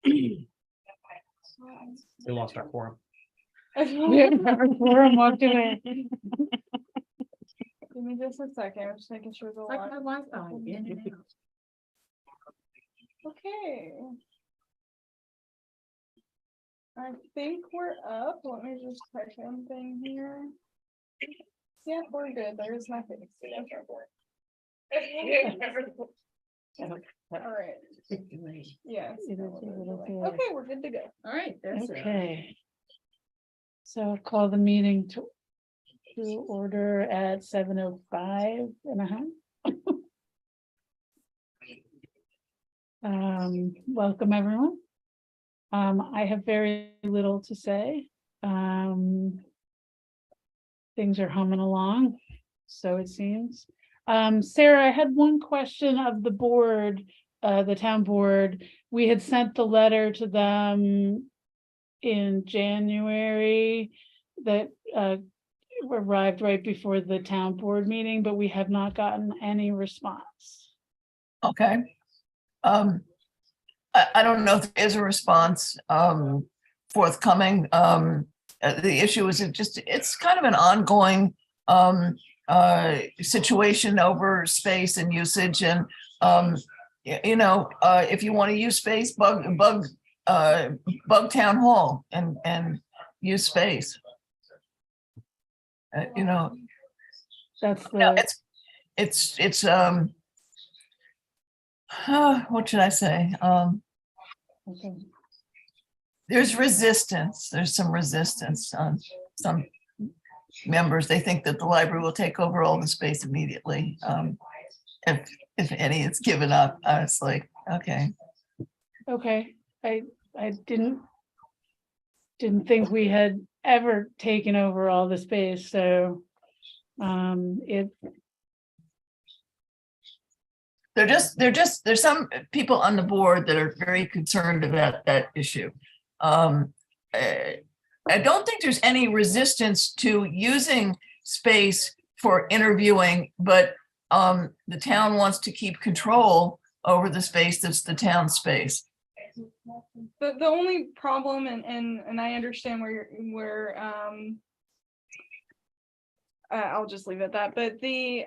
We lost our quorum. Quorum walked away. Give me just a second, I'm just making sure the Like line. my Wi-Fi, in and out. Okay. I think we're up. Let me just check something here. Yeah, we're good. There is nothing. All right. Yes. It is a little bit. Okay, we're good to go. All right, that's it. Okay. So I'll call the meeting to order at 7:05 and a half. Welcome, everyone. I have very little to say. Things are humming along, so it seems. Sarah, I had one question of the board, the town board. We had sent the letter to them in January that arrived right before the town board meeting, but we have not gotten any response. Okay. I don't know if there is a response forthcoming. The issue is it's kind of an ongoing situation over space and usage, and if you want to use space, bug town hall and use space. That's No, the, it's what should I say? okay. There's resistance. There's some resistance on some members. They think that the library will take over all the space immediately. If any, it's given up. I was like, okay. Okay, I didn't think we had ever taken over all the space, so There's some people on the board that are very concerned about that issue. I don't think there's any resistance to using space for interviewing, but the town wants to keep control over the space that's the town space. The only problem, and I understand where I'll just leave it at that, but the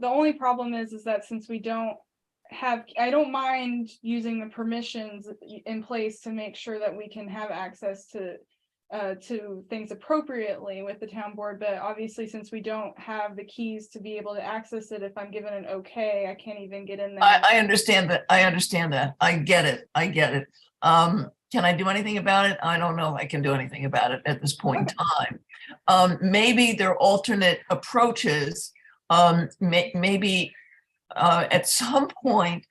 only problem is that since we don't have, I don't mind using the permissions in place to make sure that we can have access to things appropriately with the town board, but obviously since we don't have the keys to be able to access it, if I'm given an okay, I can't even get in there. I understand that. I understand that. I get it. Can I do anything about it? I don't know if I can do anything about it at this point in time. Maybe there are alternate approaches. Maybe at some point,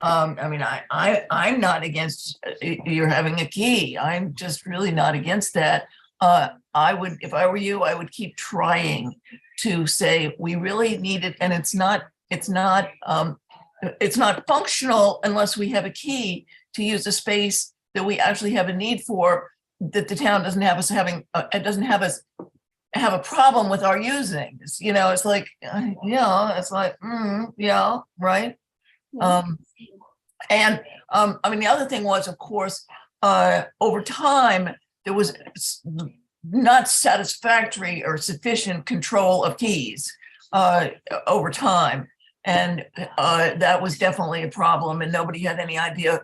I mean, I'm not against you're having a key. I'm just really not against that. I would, if I were you, I would keep trying to say we really need it, and it's not functional unless we have a key to use a space that we actually have a need for, that the town doesn't have us having, it doesn't have us have a problem with our using. It's like, it's like, yeah, right. And I mean, the other thing was, of course, over time, there was not satisfactory or sufficient control of keys over time. And that was definitely a problem, and nobody had any idea,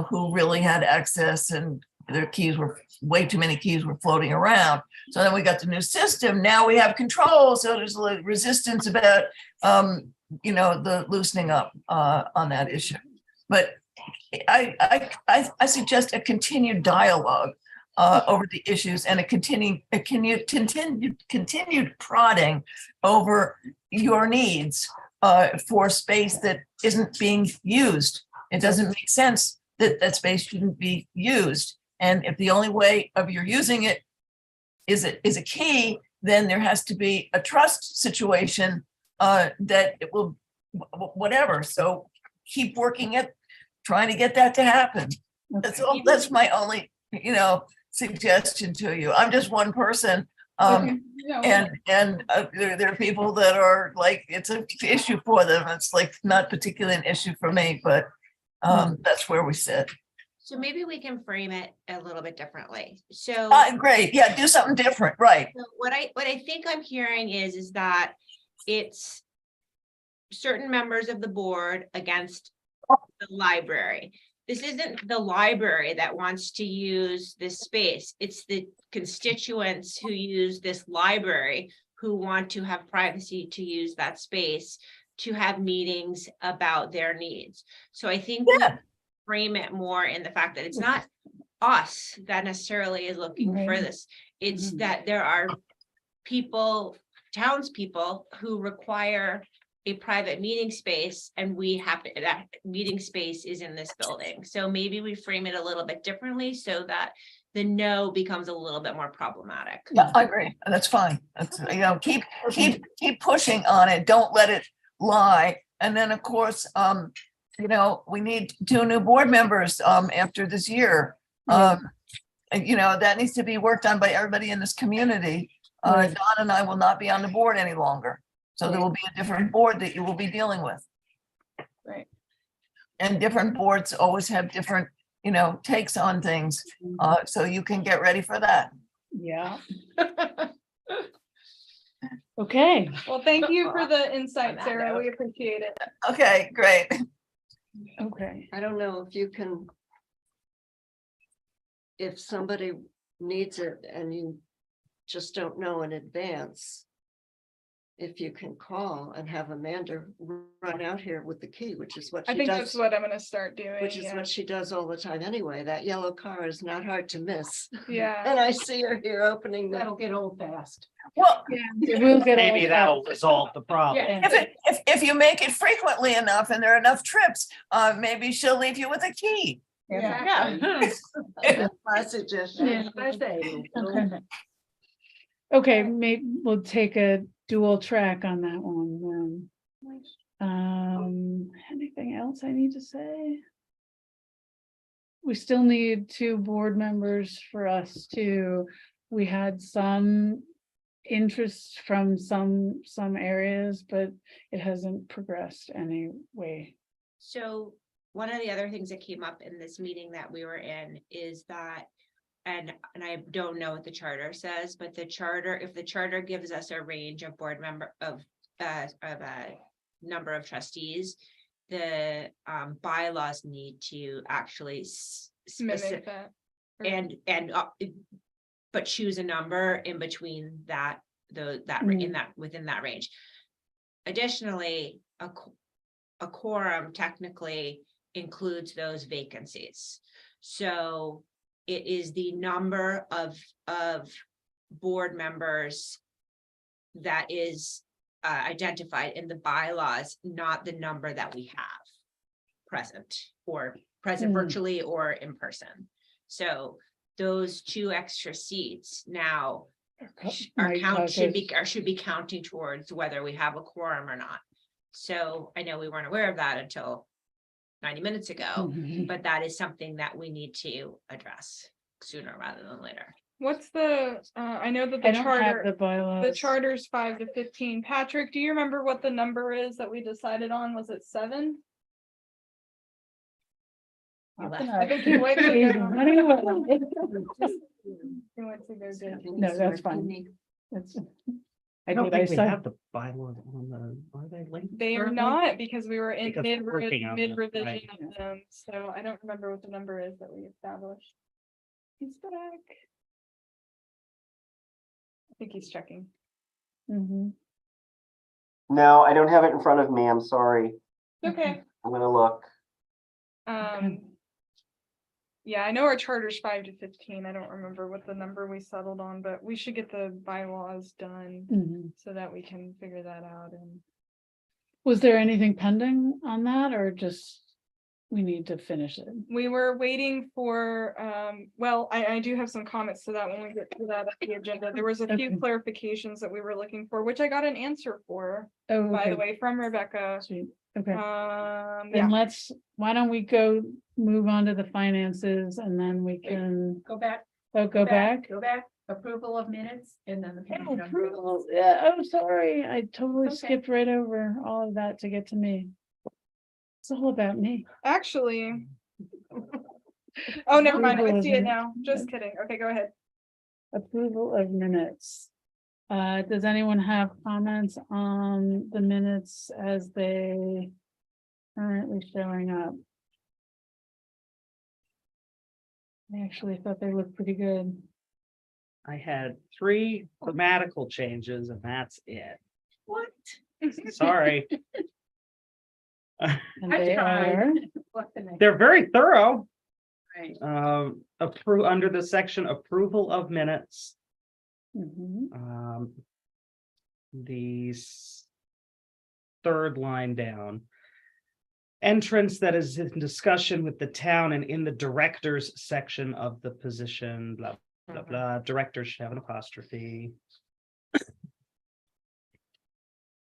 who really had access, and their keys were, way too many keys were floating around. So then we got the new system. Now we have control. So there's a little resistance about, the loosening up on that issue. But I suggest a continued dialogue over the issues, and a continued prodding over your needs for space that isn't being used. It doesn't make sense that that space shouldn't be used. And if the only way of your using it is a key, then there has to be a trust situation that it will, whatever. So keep working at trying to get that to happen. That's my only, suggestion to you. I'm just one person. And there are people that are like, it's an issue for them. It's like not particularly an issue for me, but that's where we sit. So maybe we can frame it a little bit differently. So Great, yeah, do something different, right? so what I think I'm hearing is that it's certain members of the board against the library. This isn't the library that wants to use this space. It's the constituents who use this library who want to have privacy to use that space to have meetings about their needs. So I think we Yeah. frame it more in the fact that it's not us that necessarily is looking for Right. this. It's Mhm. that there are people, townspeople who require a private meeting space, and we have to, that meeting space is in this building. So maybe we frame it a little bit differently so that the no becomes a little bit more problematic. Yeah, I agree. That's fine. That's, keep pushing on it. Don't let it lie. And then, of course, we need 2 new board members, after this year. That needs to be worked on by everybody in this community. Right. Don and I will not be on the board any longer. So there Right. will be a different board that you will be dealing with. Right. And different boards always have different, takes on things. So you can get ready for that. Yeah. Okay, Well, thank you for the insight, Sarah. We appreciate it. Okay, great. okay. I don't know if you can. If somebody needs it and you just don't know in advance. If you can call and have Amanda run out here with the key, which is what I she think that's does, what I'm gonna start doing. which is Yeah. what she does all the time anyway. That yellow car is not hard to miss. Yeah. And I see her here opening the. That'll get old fast. Well, We'll get Maybe all that'll resolve the problem. Yeah. if you make it frequently enough and there are enough trips, maybe she'll leave you with a key. Yeah. My suggestion. I say. Okay. Okay, maybe we'll take a dual track on that one then. Anything else I need to say? We still need 2 board members for us to, we had some interest from some areas, but it hasn't progressed anyway. So one of the other things that came up in this meeting that we were in is that, and I don't know what the charter says, but the charter, if the charter gives us a range of board member of a number of trustees, the bylaws need to actually Mimic that. Or- and but choose a number in between that, within that range. Additionally, a quorum technically includes those vacancies. So it is the number of board members that is identified in the bylaws, not the number that we have present virtually or in person. So those 2 extra seats now should be counting towards whether we have a quorum or not. So I know we weren't aware of that until 90 minutes ago, but that is something that we need to address sooner rather than later. What's the, I know that I the don't have charter, the bylaws. the charter's 5 to 15. Patrick, do you remember what the number is that we decided on? Was it 7? I think he went to go. He went to go get- No, that's fine. That's. I don't did, think we saw- have the bylaws on the, are they linked? They are currently? not, because we were in Because we're working on them, mid revision right. of them, so I don't remember what the number is that we established. He's back. I think he's checking. Mhm. No, I don't have it in front of me. I'm sorry. Okay, I'm gonna look. yeah, I know our charter's 5 to 15. I don't remember what the number we settled on, but we should get the bylaws done Mhm. so that we can figure that out. And Was there anything pending on that, or just we need to finish it? we were waiting for, well, I do have some comments to that when we get to that at the agenda. There was a few Okay. clarifications that we were looking for, which I got an answer for, Oh, by the okay. way, from Rebecca. Sweet. Okay, Yeah, then why don't we move on to the finances and then we can, Go back. go back? Go back, approval of minutes and then the payment Oh, number. approval. Yeah, oh, sorry, I totally Okay. skipped right over all of that to get to me. It's all about me. actually, Oh, never mind. I Approval see it of now. Just kidding. Okay, go ahead. Approval of minutes. Does anyone have comments on the minutes as they currently showing up? I actually thought they looked pretty good. I had 3 grammatical changes and that's it. What? Sorry. And I they tried. are, What the next- They're very thorough. Right. Approve under the section approval of minutes. mhm, The third line down. Entrance that is in discussion with the town and in the directors section of the position, blah, blah, blah. Directors should have an apostrophe.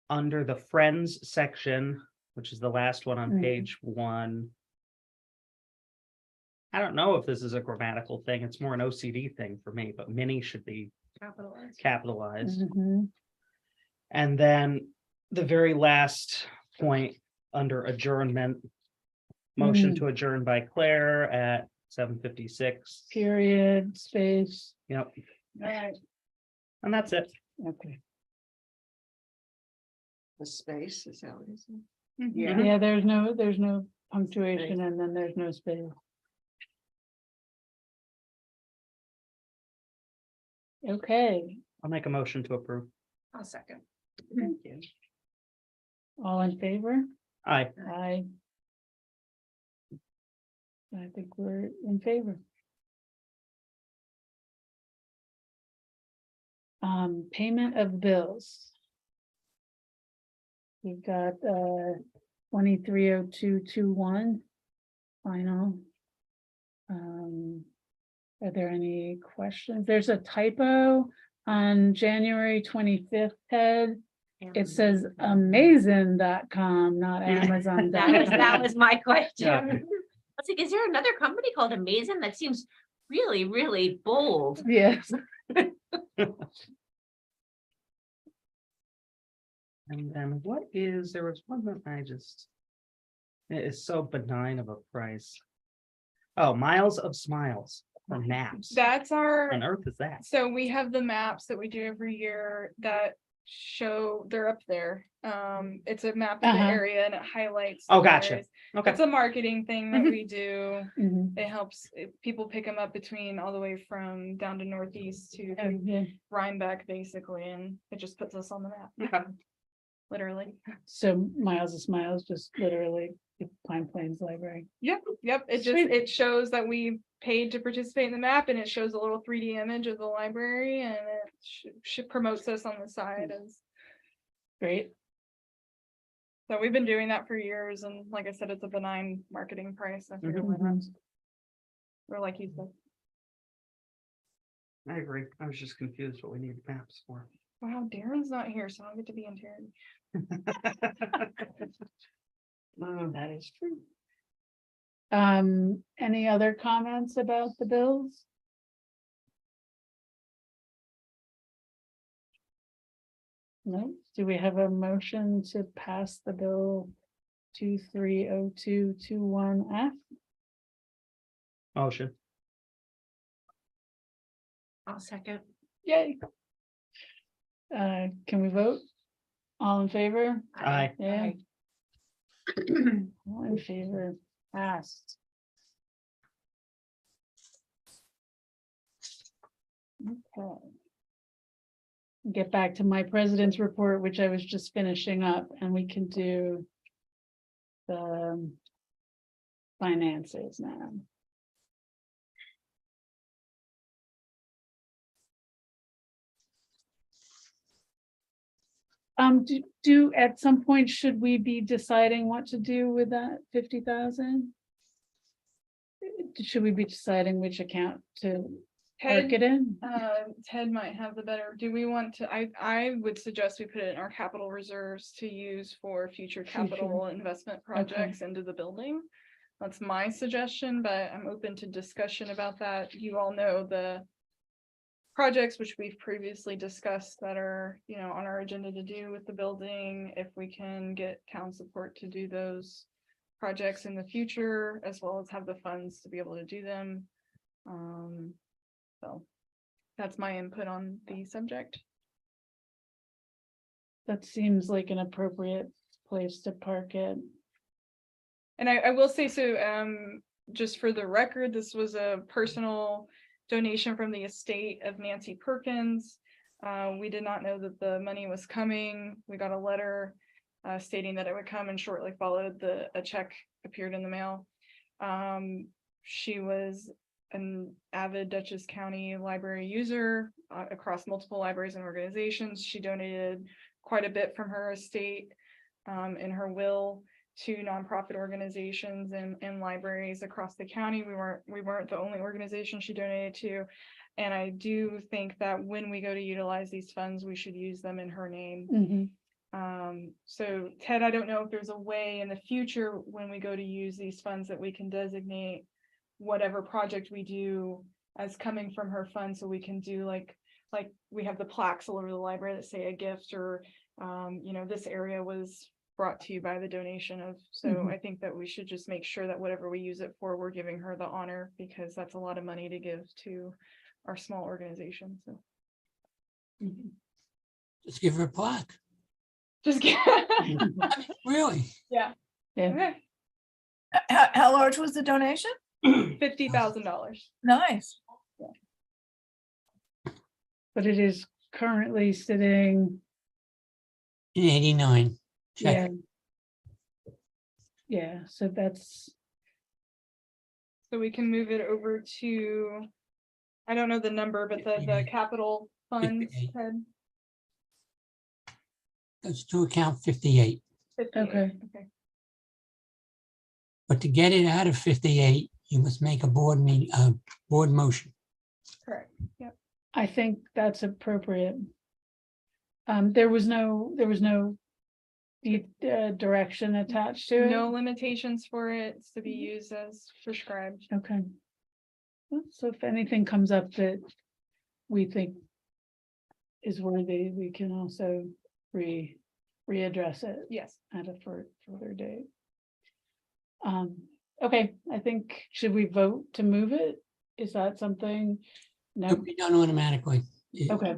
Under the friends section, which is the last one on Mhm. page 1. I don't know if this is a grammatical thing. It's more an OCD thing for me, but mini should be Capitalized. capitalized. mhm, And then the very last point under adjournment. Motion to adjourn by Claire at 7:56. period, space, Yep, All right. and that's it. okay. The space is how it is. Yeah. Yeah, there's no punctuation and then there's no space. Okay, I'll make a motion to approve. I'll second. Thank you. all in favor? Aye. Aye. I think we're in favor. Payment of bills. We've got 230221 final. Are there any questions? There's a typo on January 25th, Ted. It says amazing.com, not Amazon. That was my question. Yeah. I was like, is there another company called Amazon? That seems really, really bold. Yes, And then what is, there was one that it is so benign of a price. Oh, Miles of Smiles for maps. That's What our, on earth is that? so we have the maps that we do every year that show, they're up there. It's a map of the Uh-huh. area and it highlights. Oh, the gotcha. areas. Okay, It's a marketing thing that Mhm. we do. mhm. It helps, people pick them up between all the way from down to northeast to Oh, yeah. Rhinebeck, basically, and it just puts us on the map, okay. literally. So Miles of Smiles, just literally Pine Plains Library. Yep, it just, Sweet. it shows that we paid to participate in the map and it shows a little 3D image of the library and it promotes us on the side as. Great. So we've been doing that for years and like I said, it's a benign marketing price. I figure why not? Mhm. Or like you said, I agree. I was just confused what we need maps for. wow, Darren's not here, so I'll get to be in Terry. That is true. Any other comments about the bills? No, do we have a motion to pass the bill 230221F? Motion. I'll second. Yay. Can we vote? All in favor? Aye. Yeah. All in favor, passed. Okay. Get back to my president's report, which I was just finishing up, and we can do the finances now. Do at some point, should we be deciding what to do with that 50,000? Should we be deciding which account to park it in? Ted might have the better, do we want to, I would suggest we put it in our capital reserves to use for future capital investment projects into the building. That's my suggestion, but I'm open to discussion about that. You all know the projects which we've previously discussed that are, you know, on our agenda to do with the building. If we can get town support to do those, projects in the future, as well as have the funds to be able to do them. So that's my input on the subject. That seems like an appropriate place to park it. And I will say so, just for the record, this was a personal donation from the estate of Nancy Perkins. We did not know that the money was coming. We got a letter stating that it would come, and shortly followed a check appeared in the mail. She was an avid Dutchess County library user across multiple libraries and organizations. She donated quite a bit from her estate in her will to nonprofit organizations and libraries across the county. We weren't the only organization she donated to. And I do think that when we go to utilize these funds, we should use them in her name. Mhm. So Ted, I don't know if there's a way in the future when we go to use these funds that we can designate whatever project we do as coming from her fund, so we can do like we have the plaques all over the library that say a gift, or this area was brought to you by the donation of. So Mhm. I think that we should just make sure that whatever we use it for, we're giving her the honor, because that's a lot of money to give to our small organization. So Just give her a plaque. just get Really? Yeah, okay, How large was the donation? $50,000. Nice. but it is currently sitting, In 89. yeah. Check. Yeah, so that's, So we can move it over to, I don't know the number, but the capital fund. 58. Ted, Goes to account 58. 58. Okay. Okay. But to get it out of 58, you must make a board motion. Correct. Yep. I think that's appropriate. There was no direction attached to it. No limitations for it. It's to be used as prescribed. Okay. Well, so if anything comes up that we think is worthy, we can also readdress it Yes. at a further date. Okay, I think, should we vote to move it? Is that something? No, It'll be done automatically. okay.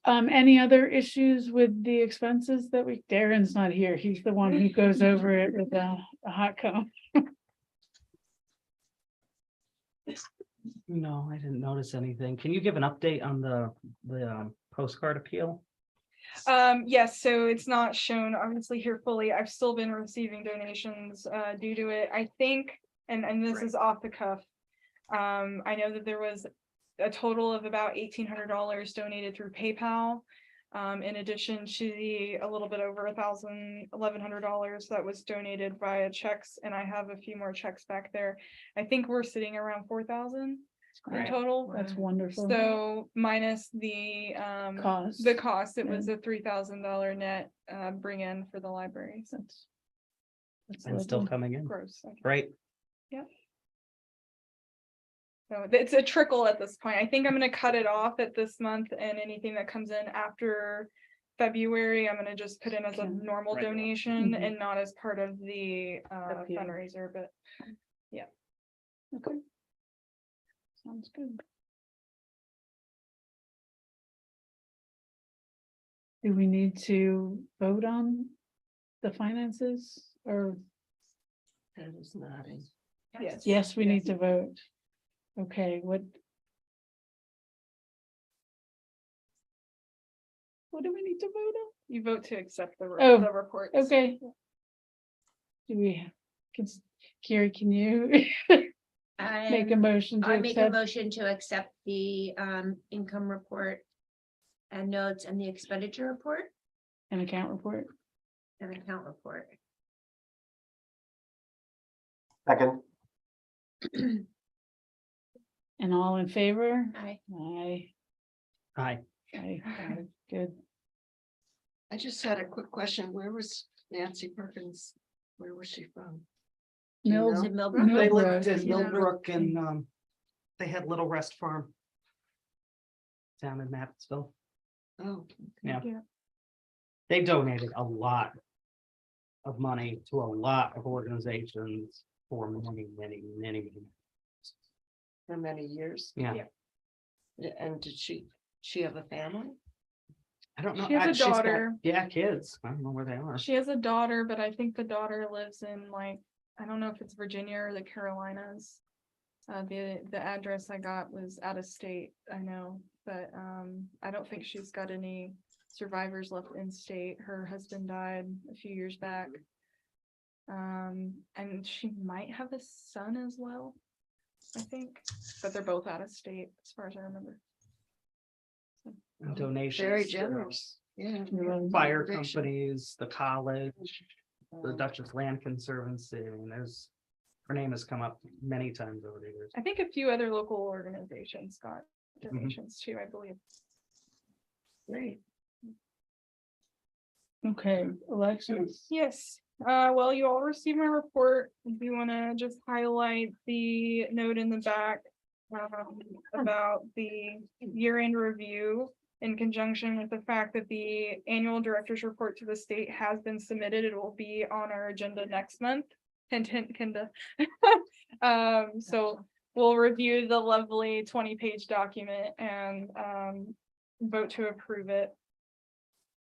Any other issues with the expenses that Darren's not here. He's the one who goes over it with a hot comb. No, I didn't notice anything. Can you give an update on the postcard appeal? Yes, so it's not shown obviously here fully. I've still been receiving donations due to it. I think, and this is off the cuff. I know that there was a total of about $1,800 donated through PayPal. In addition to a little bit over $1,100 that was donated via checks, and I have a few more checks back there. I think we're sitting around 4,000 in total. That's wonderful. So minus the Cost. it was a $3,000 net bring in for the library. So That's And still lovely. coming in. gross. I guess. Right. So it's a trickle at this point. I think I'm gonna cut it off at this month, and anything that comes in after February, I'm gonna just put in as a Okay. normal Regular. donation Mhm. and not as part of the Appeal. fundraiser, but Okay. Sounds good. Do we need to vote on the finances, or That is nodding. yes. yes, we need to vote? Okay, what do we need to vote on? You vote to accept the Oh, the reports. Okay. Do we, Carrie, can you make a motion to I make a accept? motion to accept the income report and notes and the expenditure report An account report? and account report. Second, And all in favor? Aye. Aye. Hi. Aye, good. I just had a quick question. Where was Nancy Perkins? Where was she from? Do you Mills, know? Is it Millbrook? They Millbrook, lived in yeah. Millbrook and they had Little Rest Farm down in Mattsville. Oh, Yeah. They donated a lot of money to a lot of organizations for many. For many years. Yeah, And did she have a family? I don't know. She has a she's got- daughter. Yeah, kids. I don't know where they are. She has a daughter, but I think the daughter lives in like, I don't know if it's Virginia or the Carolinas. The address I got was out of state, I know, but I don't think she's got any survivors left in state. Her husband died a few years back. And she might have a son as well, I think, but they're both out of state as far as I remember. Donations. Very to generous. Yeah. Fire Foundation. companies, the college, the Dutchess Land Conservancy. I mean, her name has come up many times over the years. I think a few other local organizations got donations too, I believe. Great. Okay, elections. Yes, well, you all received my report. If you wanna just highlight the note in the back. About the year-end review in conjunction with the fact that the annual director's report to the state has been submitted. It will be on our agenda next month. Hint, hint, kinda. So we'll review the lovely 20-page document and vote to approve it.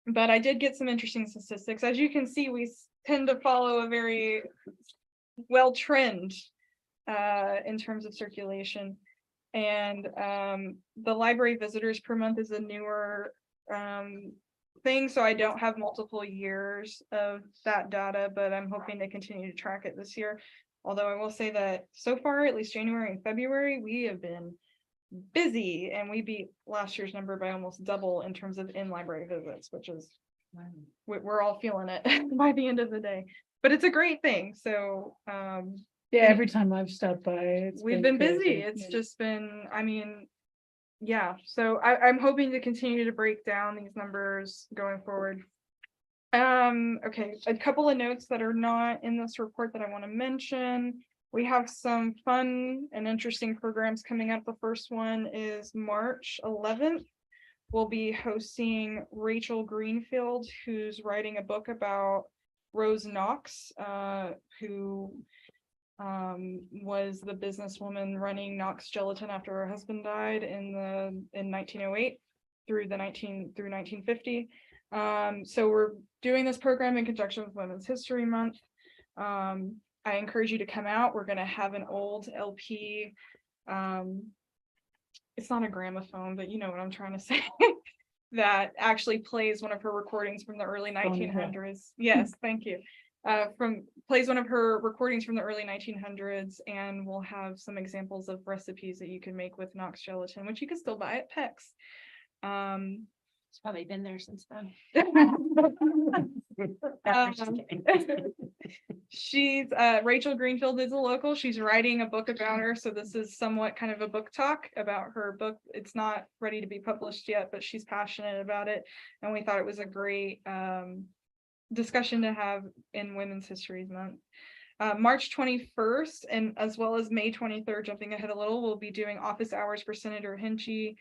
But I did get some interesting statistics. As you can see, we tend to follow a very well trend in terms of circulation. And the library visitors per month is a newer thing, so I don't have multiple years of that data, but I'm hoping to continue to track it this year. Although I will say that so far, at least January and February, we have been busy and we beat last year's number by almost double in terms of in-library visits, which is, we're all feeling it by the end of the day, but it's a great thing. So Yeah, every time I've stopped by, we've been busy. crazy. It's Yeah. just been, I mean, yeah, so I'm hoping to continue to break down these numbers going forward. Okay, a couple of notes that are not in this report that I want to mention. We have some fun and interesting programs coming up. The first one is March 11th. We'll be hosting Rachel Greenfield, who's writing a book about Rose Knox, who was the businesswoman running Knox Gelatin after her husband died in 1908 through 1950. So we're doing this program in conjunction with Women's History Month. I encourage you to come out. We're going to have an old LP. It's not a gramophone, but you know what I'm trying to say. That actually plays one of her recordings from the early 1900s. Yes, thank you. Plays one of her recordings from the early 1900s, and we'll have some examples of recipes that you can make with Knox Gelatin, which you can still buy at Peck's. It's probably been there since then. She's Rachel Greenfield is a local. She's writing a book about her, so this is somewhat kind of a book talk about her book. It's not ready to be published yet, but she's passionate about it, and we thought it was a great discussion to have in Women's History Month. March 21st and as well as May 23rd, jumping ahead a little, we'll be doing office hours for Senator Hinchey.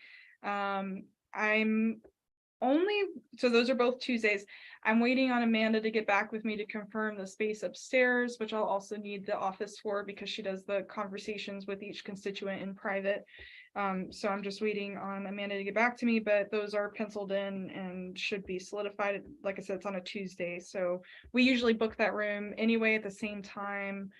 So those are both Tuesdays. I'm waiting on Amanda to get back with me to confirm the space upstairs, which I'll also need the office for because she does the conversations with each constituent in private. So I'm just waiting on Amanda to get back to me, but those are penciled in and should be solidified. Like I said, it's on a Tuesday. So we usually book that room anyway at the same time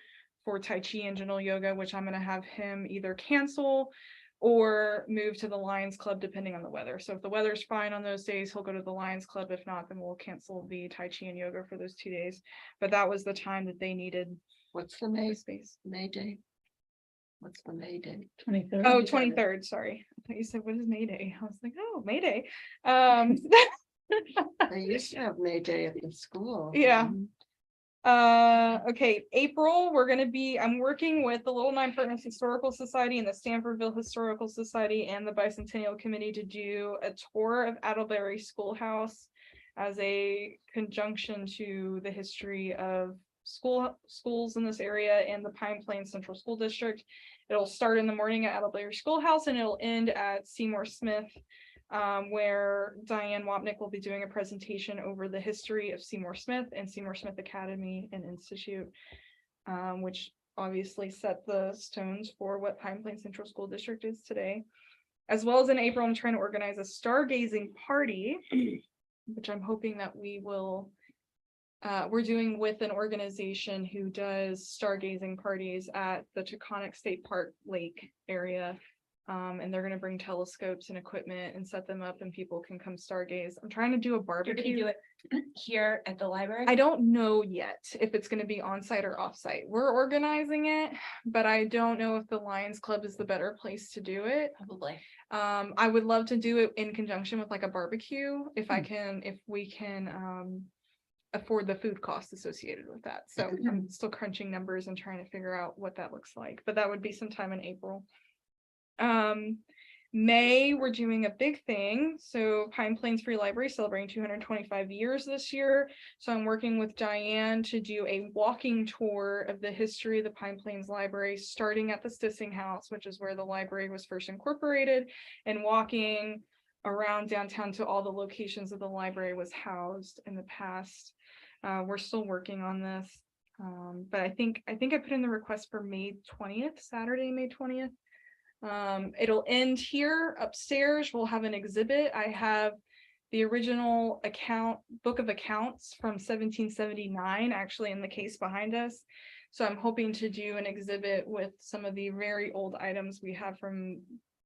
for Tai Chi and Gentle Yoga, which I'm going to have him either cancel or move to the Lions Club depending on the weather. So if the weather's fine on those days, he'll go to the Lions Club. If not, then we'll cancel the Tai Chi and yoga for those 2 days. But that was the time that they needed What's the May space. date? What's the May date? 23rd. Oh, 23rd, sorry. I thought you said, what is May Day? I was like, oh, May Day. They used to have May Day at the school. Yeah. Okay, April, I'm working with the Little Nine Partners Historical Society and the Stanfordville Historical Society and the Bicentennial Committee to do a tour of Attlebury Schoolhouse as a conjunction to the history of schools in this area and the Pine Plains Central School District. It'll start in the morning at Attlebury Schoolhouse and it'll end at Seymour Smith where Diane Wapnick will be doing a presentation over the history of Seymour Smith and Seymour Smith Academy and Institute, which obviously set the stones for what Pine Plains Central School District is today. As well as in April, I'm trying to organize a stargazing party, which I'm hoping that we will. We're doing with an organization who does stargazing parties at the Taconic State Park Lake area. And they're gonna bring telescopes and equipment and set them up and people can come stargaze. I'm trying to do a You're gonna barbecue. do it here at the library? I don't know yet if it's gonna be on site or off site. We're organizing it, but I don't know if the Lions Club is the better place to do it. Probably. I would love to do it in conjunction with like a barbecue, if we can afford the food costs associated with that. So I'm still crunching numbers and trying to figure out what that looks like, but that would be sometime in April. May, we're doing a big thing. So Pine Plains Free Library celebrating 225 years this year. So I'm working with Diane to do a walking tour of the history of the Pine Plains Library, starting at the Stissing House, which is where the library was first incorporated, and walking around downtown to all the locations that the library was housed in the past. We're still working on this. But I think I put in the request for May 20th, Saturday, May 20th. It'll end here upstairs. We'll have an exhibit. I have the original book of accounts from 1779 actually in the case behind us. So I'm hoping to do an exhibit with some of the very old items we have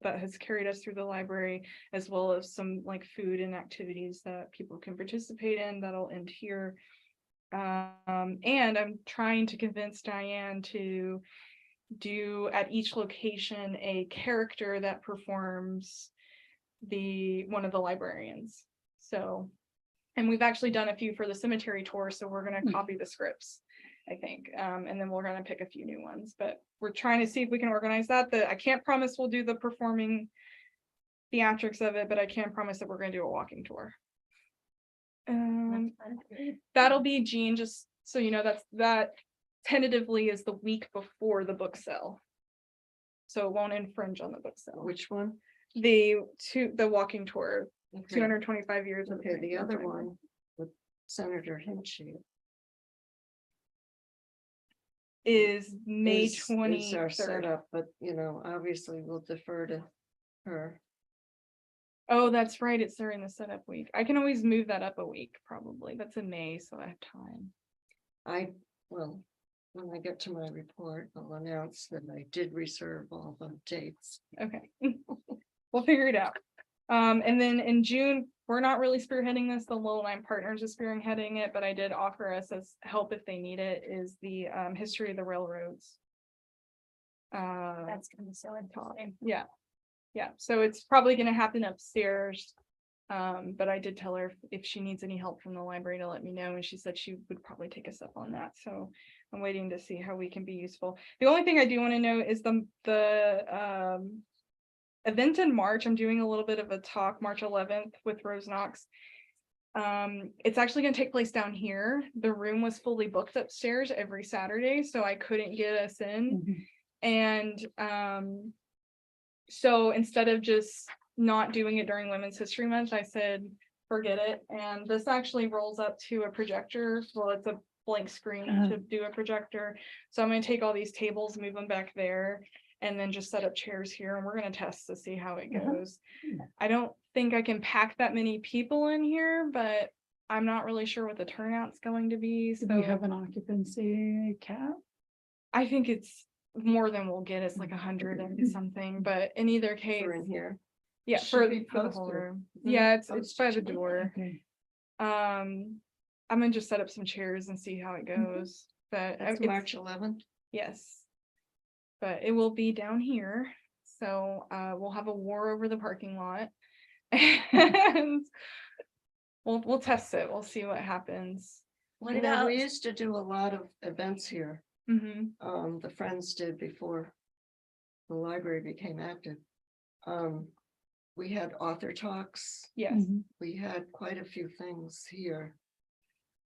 that has carried us through the library, as well as some like food and activities that people can participate in. That'll end here. And I'm trying to convince Diane to do at each location a character that performs one of the librarians. So, and we've actually done a few for the cemetery tour, so we're going to copy the scripts, I think, and then we're going to pick a few new ones, but we're trying to see if we can organize that. I can't promise we'll do the performing theatrics of it, but I can promise that we're going to do a walking tour. That'll be Jean, just so you know, that tentatively is the week before the book sale. So it won't infringe on the book sale. Which one? The walking tour, Okay. 225 years. of Okay, the Pine other Plains Library. one with Senator Hinchy. Is May is our 23rd. setup, but you know, obviously we'll defer to her. Oh, that's right. It's during the setup week. I can always move that up a week, probably. That's in May, so I have time. Well, when I get to my report, I'll announce that I did reserve all the dates. Okay. We'll figure it out. And then in June, we're not really spearheading this. The Lowell Line Partners is spearheading it, but I did offer us as help if they need it, is the history of the railroads. That's gonna be so interesting. Yeah. Yeah, so it's probably gonna happen upstairs. But I did tell her if she needs any help from the library to let me know, and she said she would probably take us up on that. So I'm waiting to see how we can be useful. The only thing I do want to know is the event in March. I'm doing a little bit of a talk March 11th with Rose Knox. It's actually going to take place down here. The room was fully booked upstairs every Saturday, so I couldn't get us in. And so instead of just not doing it during Women's History Month, I said, forget it. And this actually rolls up to a projector. Well, it's a blank screen to do a projector. So I'm going to take all these tables, move them back there, and then just set up chairs here. And we're going to test to see how it goes. I don't think I can pack that many people in here, but I'm not really sure what the turnout's going to be. Do So we have an occupancy cap? I think it's more than we'll get. It's like 100 and something, but in either case, We're in here. yeah, Should for be the whole posted. room. Mhm. Yeah, it's by the Posted. door. Okay. I'm gonna just set up some chairs and see how it goes. But That's it's- March 11th. yes, but it will be down here. So we'll have a war over the parking lot, and we'll test it. We'll see what happens. What You know, about, we used to do a lot of events here. Mm-hmm. The Friends did before the library became active. We had author talks. Yes. We had quite a few things here.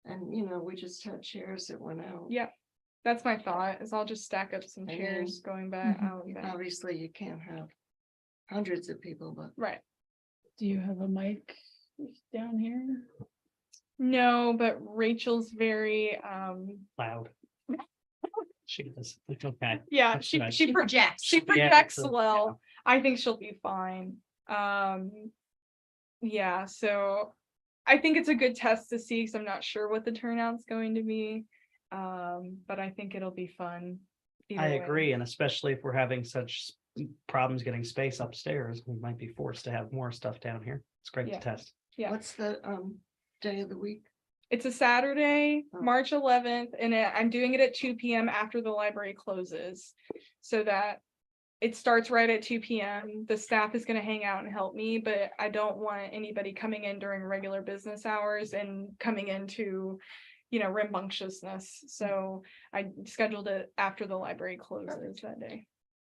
And, you know, we just had chairs that went out. Yeah, that's my thought. Is I'll just stack up some And then- chairs going back out. and back. Obviously, you can't have hundreds of people, but Right. Do you have a mic down here? No, but Rachel's very, Loud. She is, it's okay. yeah, That's she, nice. she Projects. she Yeah, projects so, well. I think she'll be fine. Yeah, so I think it's a good test to see, because I'm not sure what the turnout's going to be. But I think it'll be fun. either I way. agree, and especially if we're having such problems getting space upstairs, we might be forced to have more stuff down here. It's great to Yeah. test. Yeah. What's the day of the week? It's a Saturday, Oh. March 11th, and I'm doing it at 2 p.m. after the library closes. So that it starts right at 2 p.m. The staff is going to hang out and help me, but I don't want anybody coming in during regular business hours and coming into, rambunctiousness. So I scheduled it after the library closes that day.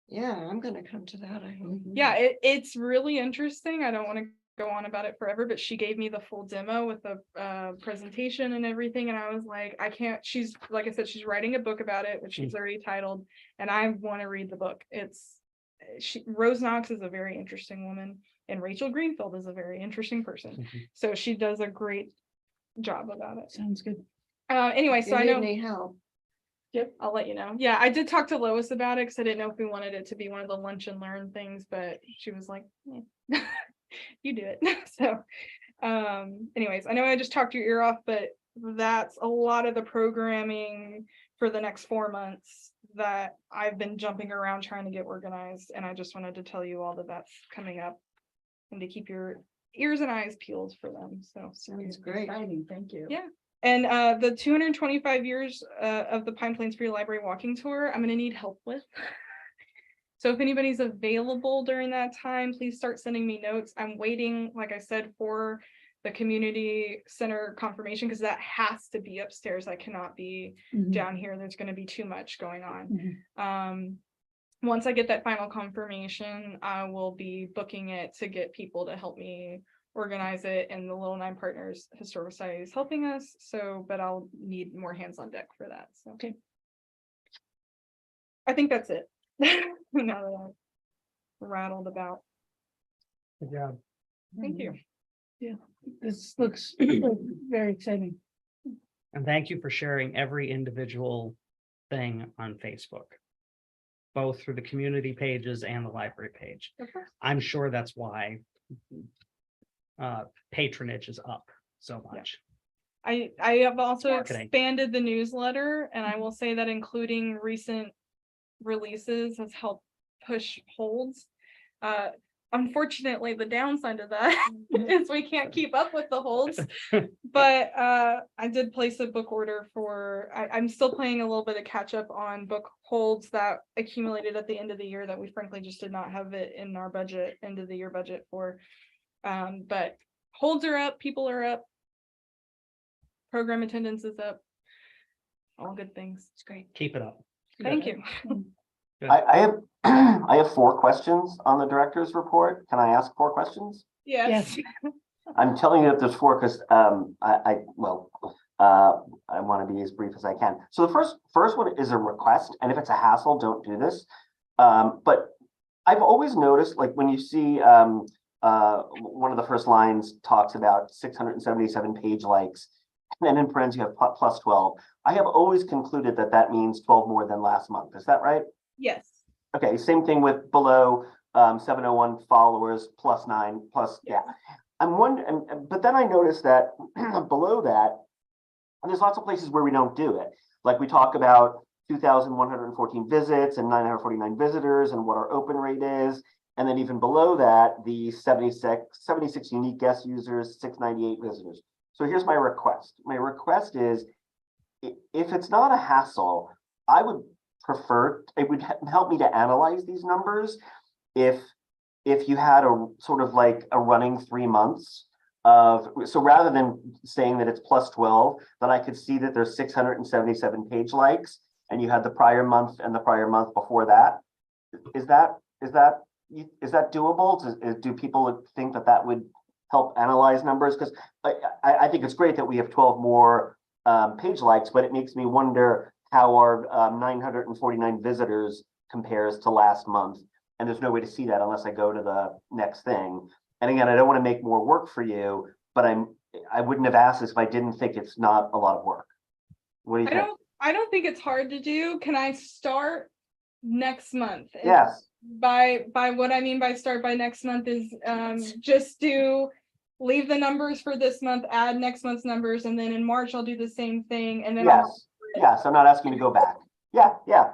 Yeah, I'm gonna come to that, I hope. Yeah, it's really interesting. I don't want to go on about it forever, but she gave me the full demo with the presentation and everything, and I was like, I can't. She's, like I said, she's writing a book about it, which she's already titled, and I want to read the book. Rose Knox is a very interesting woman, and Rachel Greenfield is a very interesting person. Mhm. So she does a great job about it. Sounds good. Anyway, If so you I need know. any help, Yep, I'll let you know. Yeah, I did talk to Lois about it because I didn't know if we wanted it to be one of the lunch and learn things, but she was like, "Eh, you do it." So, anyways, I know I just talked your ear off, but that's a lot of the programming for the next 4 months that I've been jumping around trying to get organized. And I just wanted to tell you all that that's coming up and to keep your ears and eyes peeled for them. So. sounds great. Thank you. Yeah. And the 225 years of the Pine Plains Free Library walking tour, I'm gonna need help with. So if anybody's available during that time, please start sending me notes. I'm waiting, like I said, for the community center confirmation, because that has to be upstairs. I cannot be Mhm. down here. There's gonna be too much going on. Mhm. Once I get that final confirmation, I will be booking it to get people to help me organize it, and the Little Nine Partners Historical Society is helping us. So, but I'll need more hands on deck for that. So, Okay. I think that's it. Now that I've rattled about. Good job. Thank you. This looks very exciting. And thank you for sharing every individual thing on Facebook, both through the community pages and the library page. I'm sure that's why patronage is up so much. I have also Marketing. expanded the newsletter, and I will say that including recent releases has helped push holds. Unfortunately, the downside of that is we can't keep up with the holds. But I did place a book order for, I'm still playing a little bit of catch up on book holds that accumulated at the end of the year that we frankly just did not have it in our budget, end of the year budget for. But holds are up, people are up. Program attendance is up. All good things. It's great. Keep it up. Thank you. I have, I have 4 questions on the director's report. Can I ask 4 questions? Yes. I'm telling you that there's 4 because I want to be as brief as I can. So the first one is a request, and if it's a hassle, don't do this. But I've always noticed, like when you see one of the first lines talks about 677 page likes, and then in parentheses you have plus 12. I have always concluded that that means 12 more than last month. Is that right? Yes. Okay, same thing with below 701 followers plus 9 plus, yeah. I'm wondering, but then I noticed that below that, there's lots of places where we don't do it. Like we talk about 2,114 visits and 949 visitors and what our open rate is. And then even below that, the 76 unique guest users, 698 visitors. So here's my request. My request is, if it's not a hassle, I would prefer, it would help me to analyze these numbers if you had a sort of like a running 3 months of, so rather than saying that it's plus 12, then I could see that there's 677 page likes and you had the prior month and the prior month before that. Is that doable? Do people think that that would help analyze numbers? Because I think it's great that we have 12 more page likes, but it makes me wonder how our 949 visitors compares to last month. And there's no way to see that unless I go to the next thing. And again, I don't want to make more work for you, but I wouldn't have asked this if I didn't think it's not a lot of work. What do you think? I don't think it's hard to do. Can I start next month? And Yes, By what I mean by start by next month is just leave the numbers for this month, add next month's numbers, and then in March I'll do the same thing, and then yes, I'm not asking you to go back. Yeah, yeah,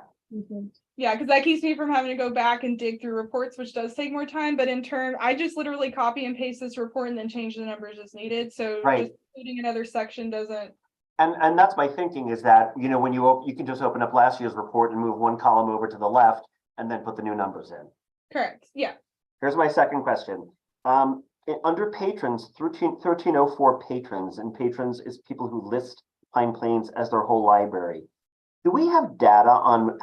because that keeps me from having to go back and dig through reports, which does take more time. But in turn, I just literally copy and paste this report and then change the numbers as needed. So Right. just including another section doesn't. and that's my thinking is that, you know, when you can just open up last year's report and move one column over to the left and then put the new numbers in. Correct. Yeah. Here's my second question. Under patrons, 1304 patrons, and patrons is people who list Pine Plains as their whole library. Do we have data on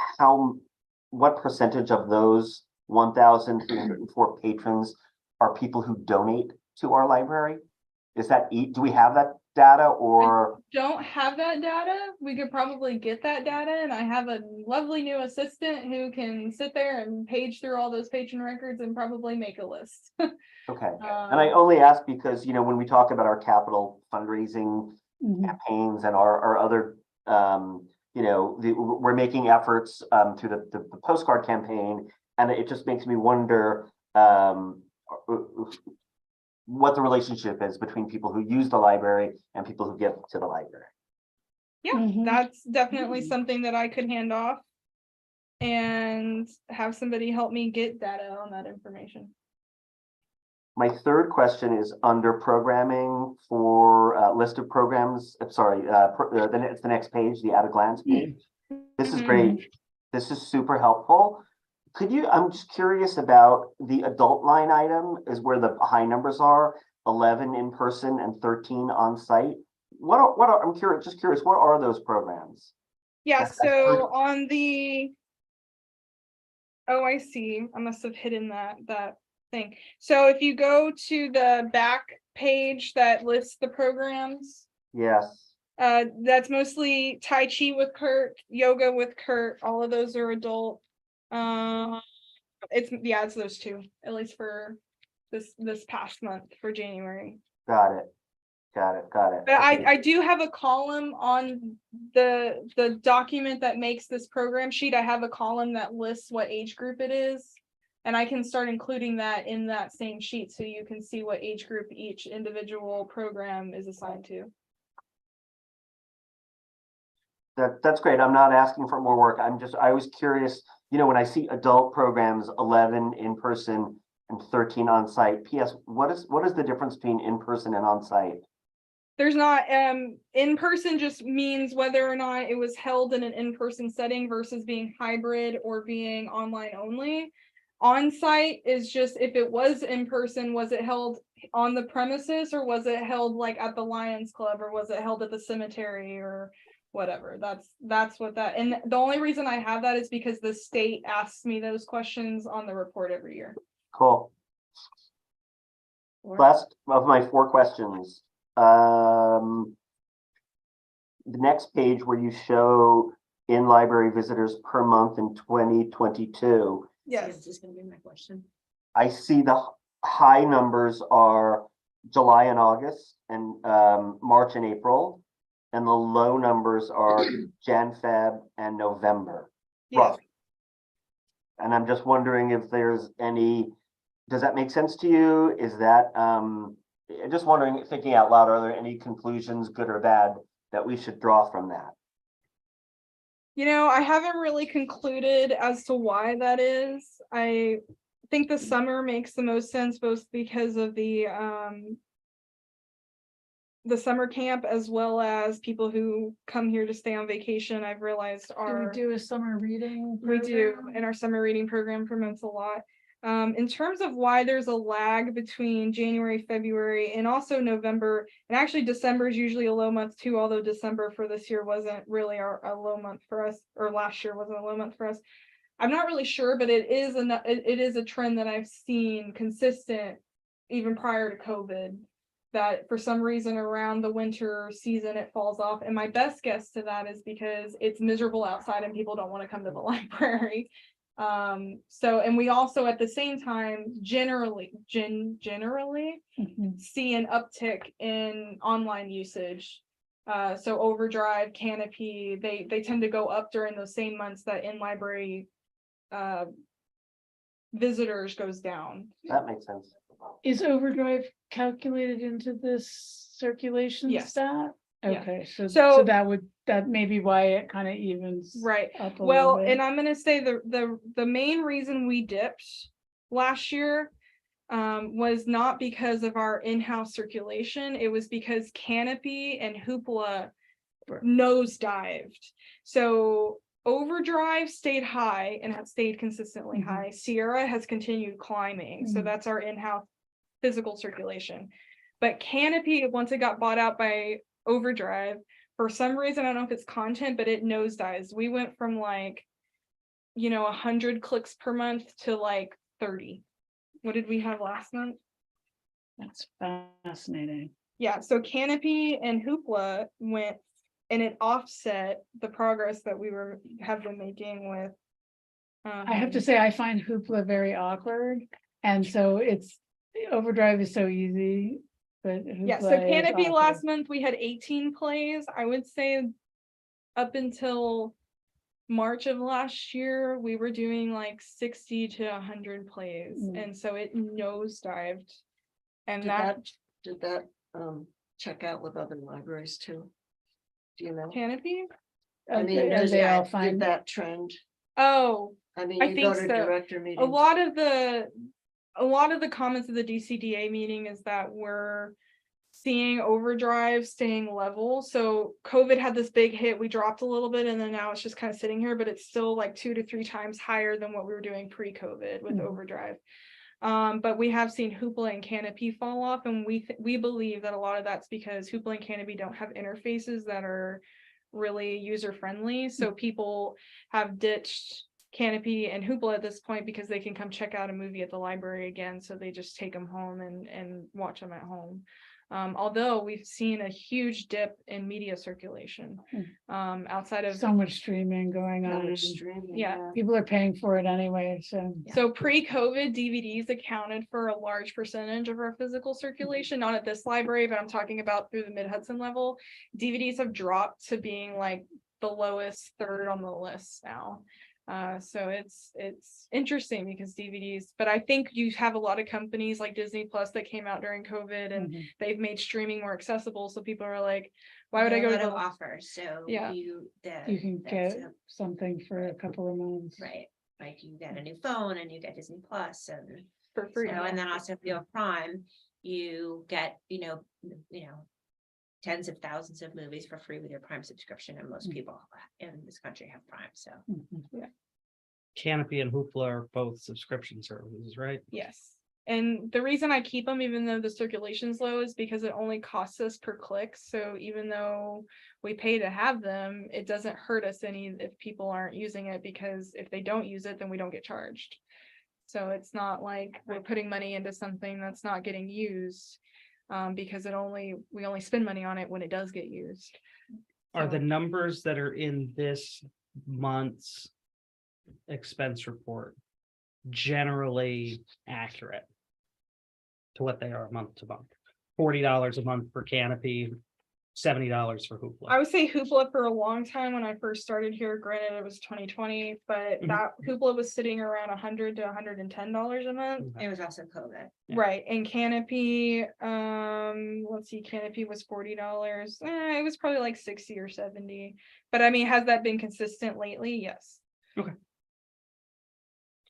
what percentage of those 1,304 patrons are people who donate to our library? Do we have that data or? Don't have that data. We could probably get that data, and I have a lovely new assistant who can sit there and page through all those patron records and probably make a list. Okay, and I only ask because, you know, when we talk about our capital fundraising Mhm. campaigns and our other, you know, we're making efforts through the postcard campaign, and it just makes me wonder what the relationship is between people who use the library and people who give to the library. Yeah, Mhm. that's definitely something that I could hand off and have somebody help me get data on that information. My third question is under programming for list of programs. I'm sorry, it's the next page, the at a glance page. This is Mhm. great. This is super helpful. I'm just curious about the adult line item is where the high numbers are, 11 in person and 13 on site. I'm curious, what are those programs? Yeah, That's so on the, oh, I see. I must have hidden that thing. So if you go to the back page that lists the programs, Yes, that's mostly Tai Chi with Kurt, yoga with Kurt, all of those are adult. It's those two, at least for this past month for January. got it. But Okay. I do have a column on the document that makes this program sheet. I have a column that lists what age group it is. And I can start including that in that same sheet so you can see what age group each individual program is assigned to. That's great. I'm not asking for more work. I was curious, you know, when I see adult programs, 11 in person and 13 on site. PS, what is the difference between in person and on site? There's not, in person just means whether or not it was held in an in-person setting versus being hybrid or being online only. On site is just if it was in person, was it held on the premises or was it held like at the Lions Club or was it held at the cemetery or whatever? That's what that, and the only reason I have that is because the state asks me those questions on the report every year. Cool. Last of my 4 questions. The next page where you show in-library visitors per month in 2022. Yes. This is gonna be my question. I see the high numbers are July and August and March and April. And the low numbers are Jan, Feb, and November. Yes. roughly. And I'm just wondering if there's does that make sense to you? Is that, just wondering, thinking out loud, are there any conclusions, good or bad, that we should draw from that? You know, I haven't really concluded as to why that is. I think the summer makes the most sense, both because of the summer camp as well as people who come here to stay on vacation. I've realized Do we do a summer reading? we do, program? and our summer reading program promotes a lot. In terms of why there's a lag between January, February, and also November, and actually December is usually a low month too, although December for this year wasn't really a low month for us, or last year wasn't a low month for us. I'm not really sure, but it is a trend that I've seen consistent even prior to COVID, that for some reason around the winter season it falls off. And my best guess to that is because it's miserable outside and people don't want to come to the library. So, and we also at the same time generally Mhm. see an uptick in online usage. So Overdrive, Canopy, they tend to go up during those same months that in-library visitors goes down. That makes sense. Is Overdrive calculated into this circulation Yes. stat? Yeah. Okay, so So- that may be why it kind of evens. Right. Up a Well, little bit. and I'm gonna say the main reason we dipped last year was not because of our in-house circulation. It was because Canopy and Hoopla Right. nosedived. So Overdrive stayed high and has stayed consistently Mhm. high. Sierra has continued climbing. So Mhm. that's our in-house physical circulation. But Canopy, once it got bought out by Overdrive, for some reason, I don't know if it's content, but it nosedives. We went from like, 100 clicks per month to like 30. What did we have last month? That's fascinating. Yeah, so Canopy and Hoopla went and it offset the progress that we have been making with. I have to say, I find Hoopla very awkward, and so Overdrive is so easy, but. Yeah, so Hoopla is Canopy awkward. last month, we had 18 plays. I would say up until March of last year, we were doing like 60 to 100 plays. Mm. And so it nosedived. And Did that check out with other libraries too? Do you know? Canopy? I mean, Okay, and does they all did find, that trend? Oh, I mean, I you go think to so. director a meetings. lot of the comments of the DCDA meeting is that we're seeing Overdrive staying level. So COVID had this big hit, we dropped a little bit, and then now it's just kind of sitting here, but it's still like 2 to 3 times higher than what we were doing pre-COVID with Mhm. Overdrive. But we have seen Hoopla and Canopy fall off, and we believe that a lot of that's because Hoopla and Canopy don't have interfaces that are really user friendly. So people have ditched Canopy and Hoopla at this point because they can come check out a movie at the library again. So they just take them home and watch them at home. Although we've seen a huge dip in media circulation outside of. so much streaming going How on. much streaming, Yeah. People are paying for it anyway, so. So pre-COVID, DVDs accounted for a large percentage of our physical circulation, not at this library, but I'm talking about through the Mid-Hudson level. DVDs have dropped to being like the lowest third on the list now. So it's interesting because DVDs, but I think you have a lot of companies like Disney Plus that came out during COVID and Mhm. they've made streaming more accessible. So people are like, why would I There are go a to lot of the offers, so Yeah. you can that's get something for a couple of months. right, like you get a new phone and you get Disney Plus and for free? so, and then also if you have Prime, you get, tens of thousands of movies for free with your Prime subscription, and most Mm. people in this country have Prime, so. Mhm. Canopy and Hoopla are both subscription services, right? Yes. And the reason I keep them, even though the circulation's low, is because it only costs us per click. So even though we pay to have them, it doesn't hurt us any if people aren't using it, because if they don't use it, then we don't get charged. So it's not like we're putting money into something that's not getting used. Because we only spend money on it when it does get used. Are the So- numbers that are in this month's expense report generally accurate to what they are month to month? $40 a month for Canopy, $70 for I Hoopla. would say Hoopla for a long time when I first started here, granted it was 2020, but Mhm. that Hoopla was sitting around $100 to $110 a month. It was also COVID. Yeah. Right, and Canopy, let's see, Canopy was $40. It was probably like 60 or 70. But I mean, has that been consistent lately? Yes.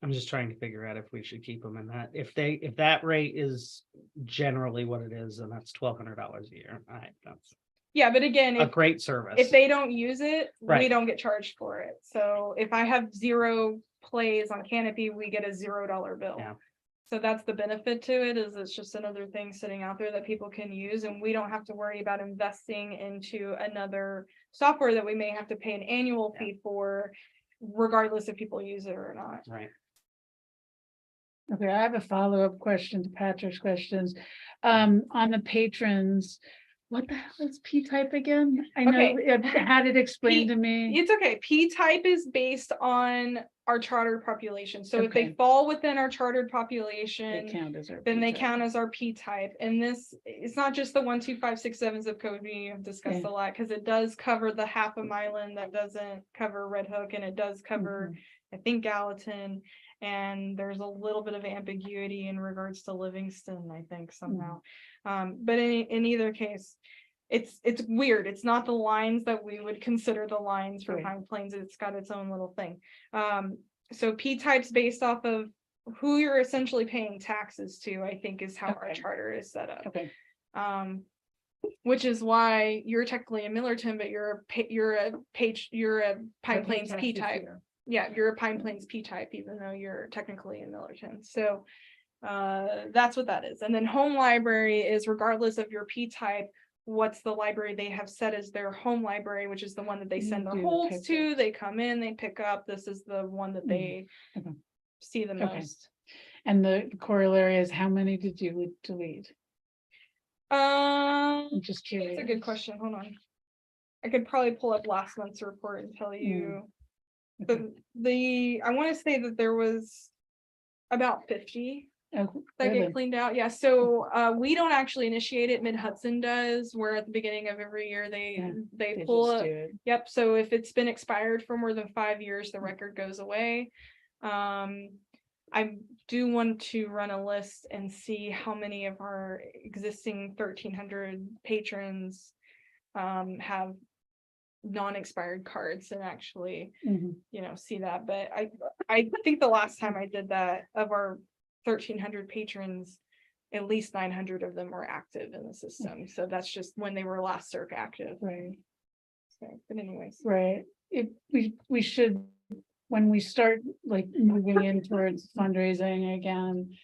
I'm just trying to figure out if we should keep them in that. If that rate is generally what it is, then that's $1,200 a year. That's Yeah, but again, a if great service. they don't use it, we Right. don't get charged for it. So if I have 0 plays on Canopy, we get a $0 bill. Yeah. So that's the benefit to it, is it's just another thing sitting out there that people can use, and we don't have to worry about investing into another software that we may have to pay an annual fee for, regardless if people use it or not. Right. Okay, I have a follow-up question to Patrick's questions. On the patrons, what the hell is P-type again? I know, Okay. had it explained to me. It's okay. P-type is based on our chartered population. So if they Okay. fall within our chartered They population, count as our. then they P-type. count as our P type. And this, it's not just the 1, 2, 5, 6, 7 zip code we have discussed Yeah. a lot, because it does cover the half of Milan, that doesn't cover Red Hook, and it does cover, I think, Gallatin. And there's a little bit of ambiguity in regards to Livingston, I think, somehow. But in either case, it's weird. It's not the lines that we would consider the lines for Right. Pine Plains. It's got its own little thing. So P type's based off of who you're essentially paying taxes to, I think, is how our Okay. charter is set up. Okay, Which is why you're technically a Millerton, but you're a Pine Plains P type. Yeah, you're a Pine Plains P type, even though you're technically in Millerton. So that's what that is. And then home library is regardless of your P type, what's the library they have set as their home library, which is the one that they send their Do the holds to. pickups. They come in, they pick up. This is the one that they Okay. see the Okay. most. and the corollary is how many did you delete? I'm just curious. That's a good question. Hold on. I could probably pull up last month's report and tell you. Okay. I want to say that there was about 50 Oh, that really? get cleaned out. Yeah, so we don't actually initiate it. Mid Hudson does, where at the beginning of every year Yeah, they They pull just up. do it. Yep, so if it's been expired for more than 5 years, the record goes away. I do want to run a list and see how many of our existing 1,300 patrons have non-expired cards and actually, Mhm. see that. But I think the last time I did that, of our 1,300 patrons, at least 900 of them were active in the system. So that's just when they were last circ active. Right, So, but anyways. right. We should, when we start like moving in towards fundraising again,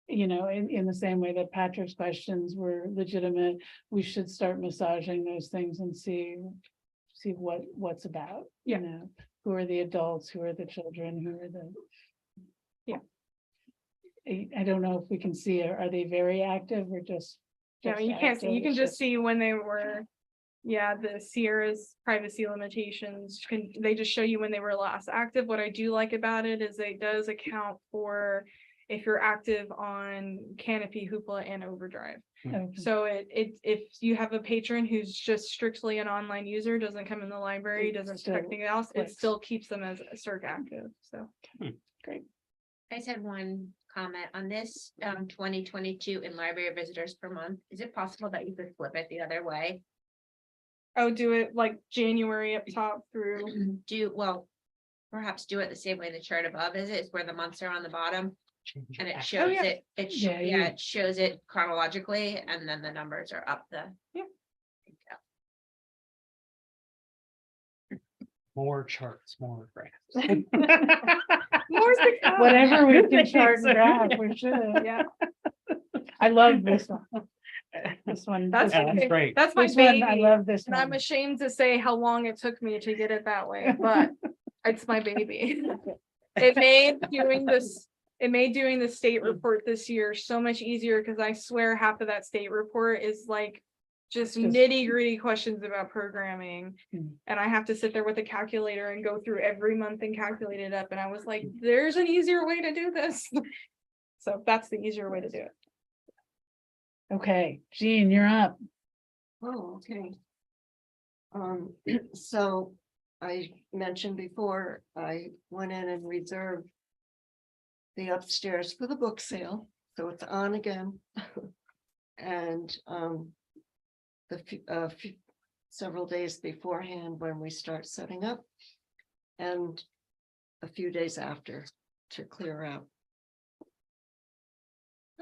in the same way that Patrick's questions were legitimate, we should start massaging those things and see what's about, Yeah. who are the adults, who are the children, who are the. Yeah. I don't know if we can see, are they very active or just? No, you can't see, you active? can It's just see when they were, the Sierra's privacy limitations, they just show you when they were last active. What I do like about it is it does account for if you're active on Canopy, Hoopla, and Overdrive. Okay. So if you have a patron who's just strictly an online user, doesn't come in the library, It doesn't still check anything else, it clicks. still keeps them as a circ active, so. Great. I just had one comment on this, 2022 in library visitors per month. Is it possible that you could flip it the other way? Oh, do it like January up top through, Perhaps do it the same way the chart above is, it's where the months are on the bottom. Change And it back. shows yeah. Yeah, it shows it chronologically, and then the numbers are up the. Yeah. More charts, more graphs. more success. Whatever we can chart and Thanks. graph, we should. Yeah, I love this one. This one. That's Yeah, that's okay. great. That's my This one, I baby, love this and I'm one. ashamed to say how long it took me to get it that way, but it's my baby. It made doing the state report this year so much easier, because I swear half of that state report is like just Just- nitty gritty questions about programming. Hmm. And I have to sit there with a calculator and go through every month and calculate it up. And I was like, there's an easier way to do this. So that's the easier way to do it. Okay, Jean, you're up. Oh, okay. So I mentioned before, I went in and reserved the upstairs for the book sale, so it's on again. And several days beforehand when we start setting up, and a few days after to clear out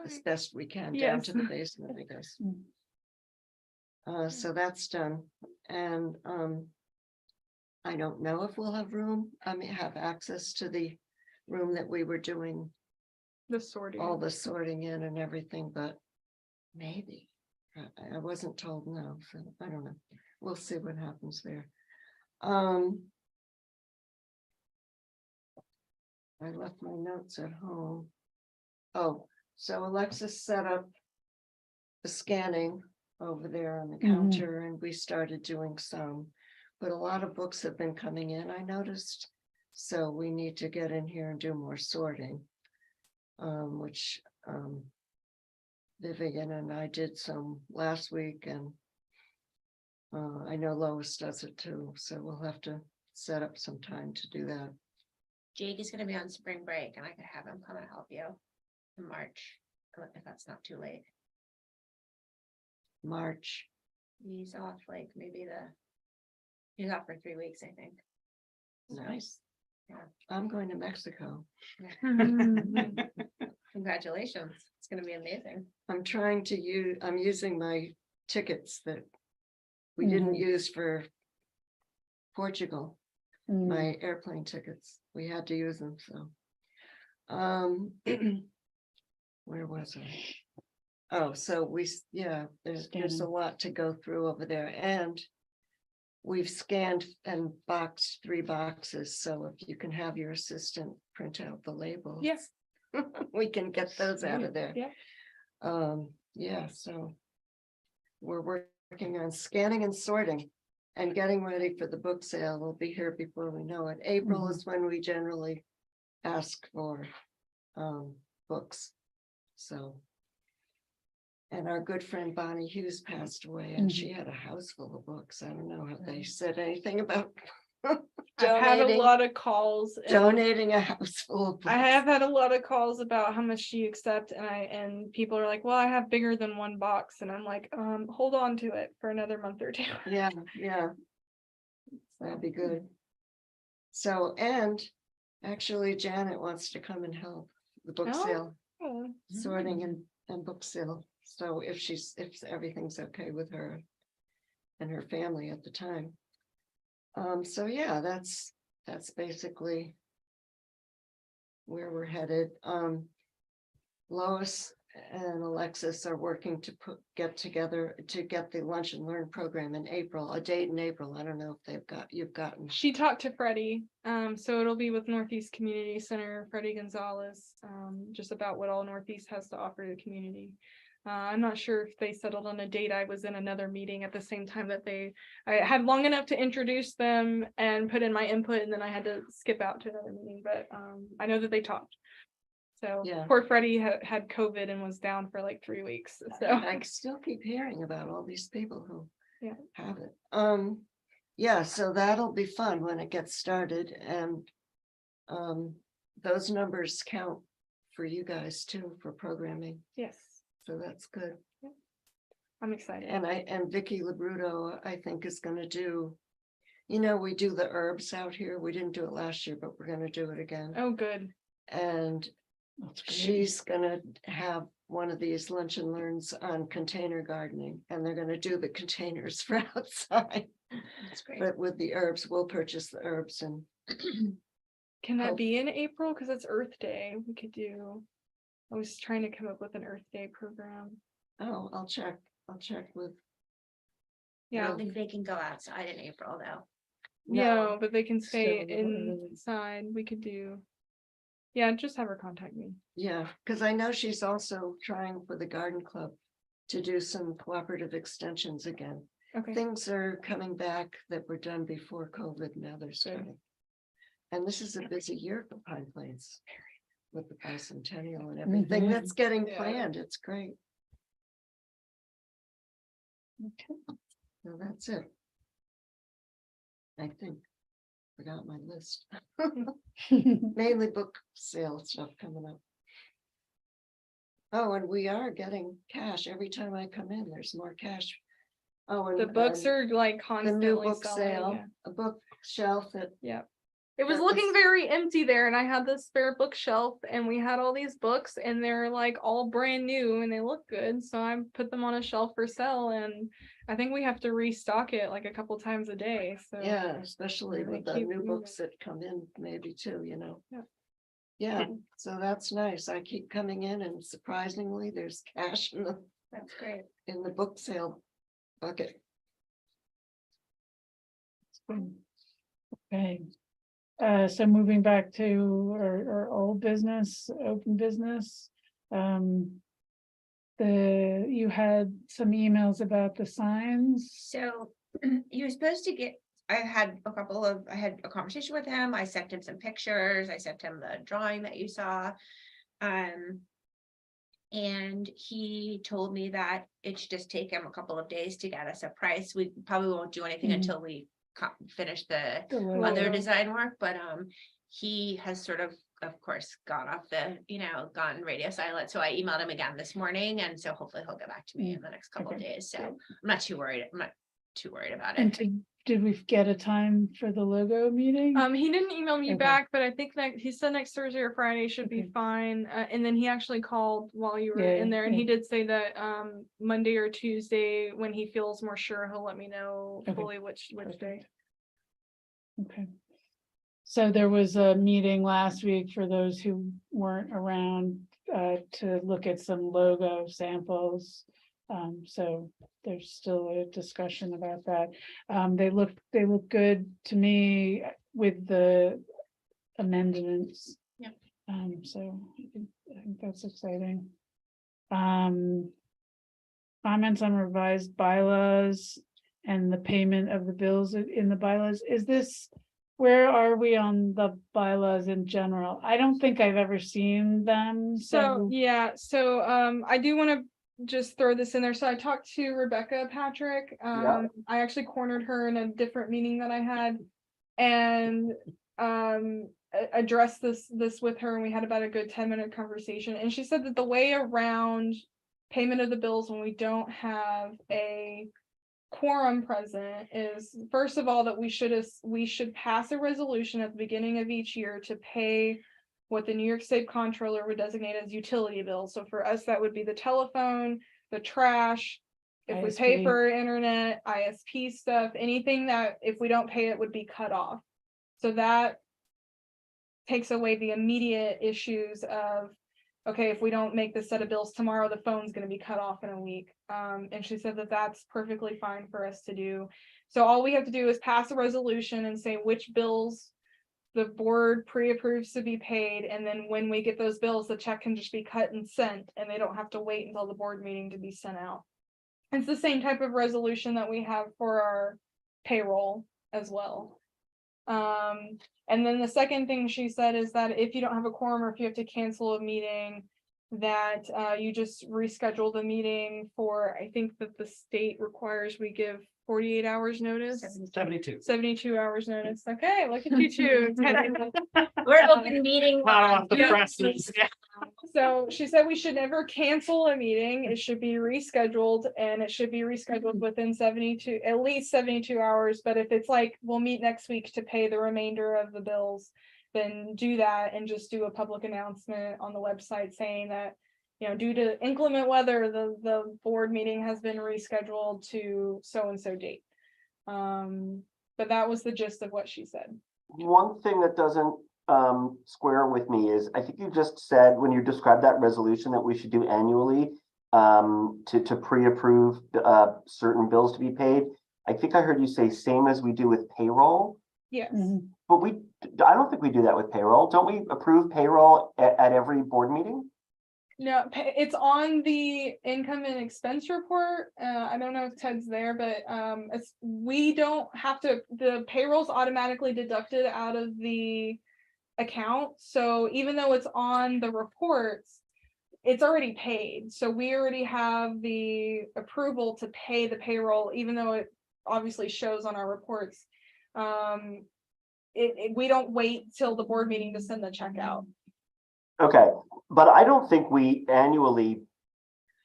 as best we can down to the Yes. basement, I guess. Mm. So that's done, and I don't know if we'll have room, have access to the room that we were doing The sorting. all the sorting in and everything, but maybe. I wasn't told no, so I don't know. We'll see what happens there. I left my notes at home. Oh, so Alexis set up the scanning over there on the counter, and we started doing some, but a lot of books have been coming in, I noticed. So we need to get in here and do more sorting. Which Vivian and I did some last week, and I know Lois does it too, so we'll have to set up some time to do that. Jake is gonna be on spring break and I could have him come and help you in March, if that's not too late. March. He's off like he's off for 3 weeks, I think. So, Nice. Yeah. I'm going to Mexico. Congratulations. It's gonna be amazing. I'm using my tickets that we didn't use for Portugal, Mm. my airplane tickets. We had to use them, so. Where was I? Oh, so there's a Scanning. lot to go through over there, and we've scanned and boxed 3 boxes, so if you can have your assistant print out the labels. Yes, We can get those out of there. yeah. So we're working on scanning and sorting and getting ready for the book sale. We'll be here before we know it. April Mhm. is when we generally ask for books. So. And our good friend Bonnie Hughes passed away, and she had a house full of books. I don't know if they said anything about I've had a donating lot of calls. and donating a house full of books. I have had a lot of calls about how much she accept, and people are like, well, I have bigger than 1 box, and I'm like, hold on to it for another month or 2. Yeah, that'd be good. So, and actually Janet wants to come and help the book Oh. sale, Oh, sorting and book sale. So if everything's okay with her and her family at the time. So yeah, that's basically where we're headed. Lois and Alexis are working to get together to get the lunch and learn program in April, a date in April. I don't know if you've gotten. She talked to Freddie, so it'll be with Northeast Community Center, Freddie Gonzalez, just about what all Northeast has to offer the community. I'm not sure if they settled on a date. I was in another meeting at the same time that I had long enough to introduce them and put in my input, and then I had to skip out to another meeting, but I know that they talked. So Yeah. poor Freddie had COVID and was down for like 3 weeks, so. I still keep hearing about all these people who Yeah. have it. Yeah, so that'll be fun when it gets started, and those numbers count for you guys too, for programming, Yes, so that's good. I'm excited. And Vicky Labruto, I think, is gonna do, we do the herbs out here. We didn't do it last year, but we're gonna do it again. Oh, good. And That's great. she's gonna have one of these lunch and learns on container gardening, and they're gonna do the containers for outside. That's great. But with the herbs, we'll purchase the herbs and Can that Oh. be in April? Because it's Earth Day. I was trying to come up with an Earth Day program. I'll check with. I Yeah, don't think they can go outside in April though. no, but they can stay Still early. inside. We could do. Yeah, just have her contact me. Yeah, because I know she's also trying for the garden club to do some cooperative extensions again. Okay. Things are coming back that were done before COVID, now they're starting. And this is a busy year for Pine Plains with the bicentennial and everything Mhm. that's getting Yeah. planned. It's great. Okay. So that's it. I think. Forgot my list. Mainly book sale stuff coming up. Oh, and we are getting cash. Every time I come in, there's more cash. Oh, and The books are like the new constantly book selling. sale, Yeah. a bookshelf that, It was That looking was- very empty there, and I had this spare bookshelf, and we had all these books, and they're like all brand new, and they look good. So I put them on a shelf for sale, and I think we have to restock it like a couple times a day. So yeah, especially Really with the keep new moving. books that come in maybe too, Yeah. Yeah, so that's nice. I keep coming in and surprisingly, there's cash That's great. in the book sale bucket. Okay. So moving back to our old business, open business. You had some emails about the signs. So you're supposed to get I had a conversation with him. I sent him some pictures. I sent him the drawing that you saw. And he told me that it should just take him a couple of days to get us a price. We probably won't do anything Mhm. until we finish the The logo. other design work, but he has sort of course, gone off the, gone radio silent. So I emailed him again this morning, and so hopefully he'll get back to me in the next couple of Okay, days. So good. I'm not too worried. I'm not too worried about And it. did we get a time for the logo meeting? He didn't email me Okay. back, but I think that he said next Thursday or Friday should be Okay. fine. And then he actually called while you were Yeah, in there, and he yeah. did say that Monday or Tuesday, when he feels more sure, he'll let me know Okay. fully which day. Okay. So there was a meeting last week for those who weren't around to look at some logo samples. So there's still a discussion about that. They look good to me with the amendments. Yep. So I think that's exciting. Comments on revised bylaws and the payment of the bills in the bylaws. Where are we on the bylaws in general? I don't think I've ever seen them, So, yeah, so I do want to just throw this in there. So I talked to Rebecca Patrick. Yeah. I actually cornered her in a different meeting that I had, and addressed this with her, and we had about a good 10-minute conversation. And she said that the way around payment of the bills when we don't have a quorum present is, first of all, that we should pass a resolution at the beginning of each year to pay what the New York State Comptroller would designate as utility bills. So for us, that would be the telephone, the trash. If we pay ISP. for internet, ISP stuff, anything that if we don't pay it would be cut off. So that takes away the immediate issues of, okay, if we don't make this set of bills tomorrow, the phone's going to be cut off in a week. And she said that that's perfectly fine for us to do. So all we have to do is pass a resolution and say which bills the board pre-approves to be paid. And then when we get those bills, the check can just be cut and sent, and they don't have to wait until the board meeting to be sent out. It's the same type of resolution that we have for our payroll as well. And then the second thing she said is that if you don't have a quorum or if you have to cancel a meeting, that you just reschedule the meeting for, I think that the state requires we give 48 hours notice. 72. 72 hours notice. Okay, look at you two. We're open meeting. Hot off the Yeah. presses. Yeah. So she said we should never cancel a meeting. It should be rescheduled, and it should be rescheduled within at least 72 hours. But if it's like, we'll meet next week to pay the remainder of the bills, then do that and just do a public announcement on the website saying that, due to inclement weather, the board meeting has been rescheduled to so-and-so date. But that was the gist of what she said. One thing that doesn't square with me is, I think you just said when you described that resolution that we should do annually to pre-approve certain bills to be paid. I think I heard you say same as we do with payroll, Yes. Mhm. but I don't think we do that with payroll. Don't we approve payroll at every board meeting? No, it's on the income and expense report. I don't know if Ted's there, but we don't have to, the payroll's automatically deducted out of the account. So even though it's on the reports, it's already paid. So we already have the approval to pay the payroll, even though it obviously shows on our reports. We don't wait till the board meeting to send the check out. Okay, but I don't think we annually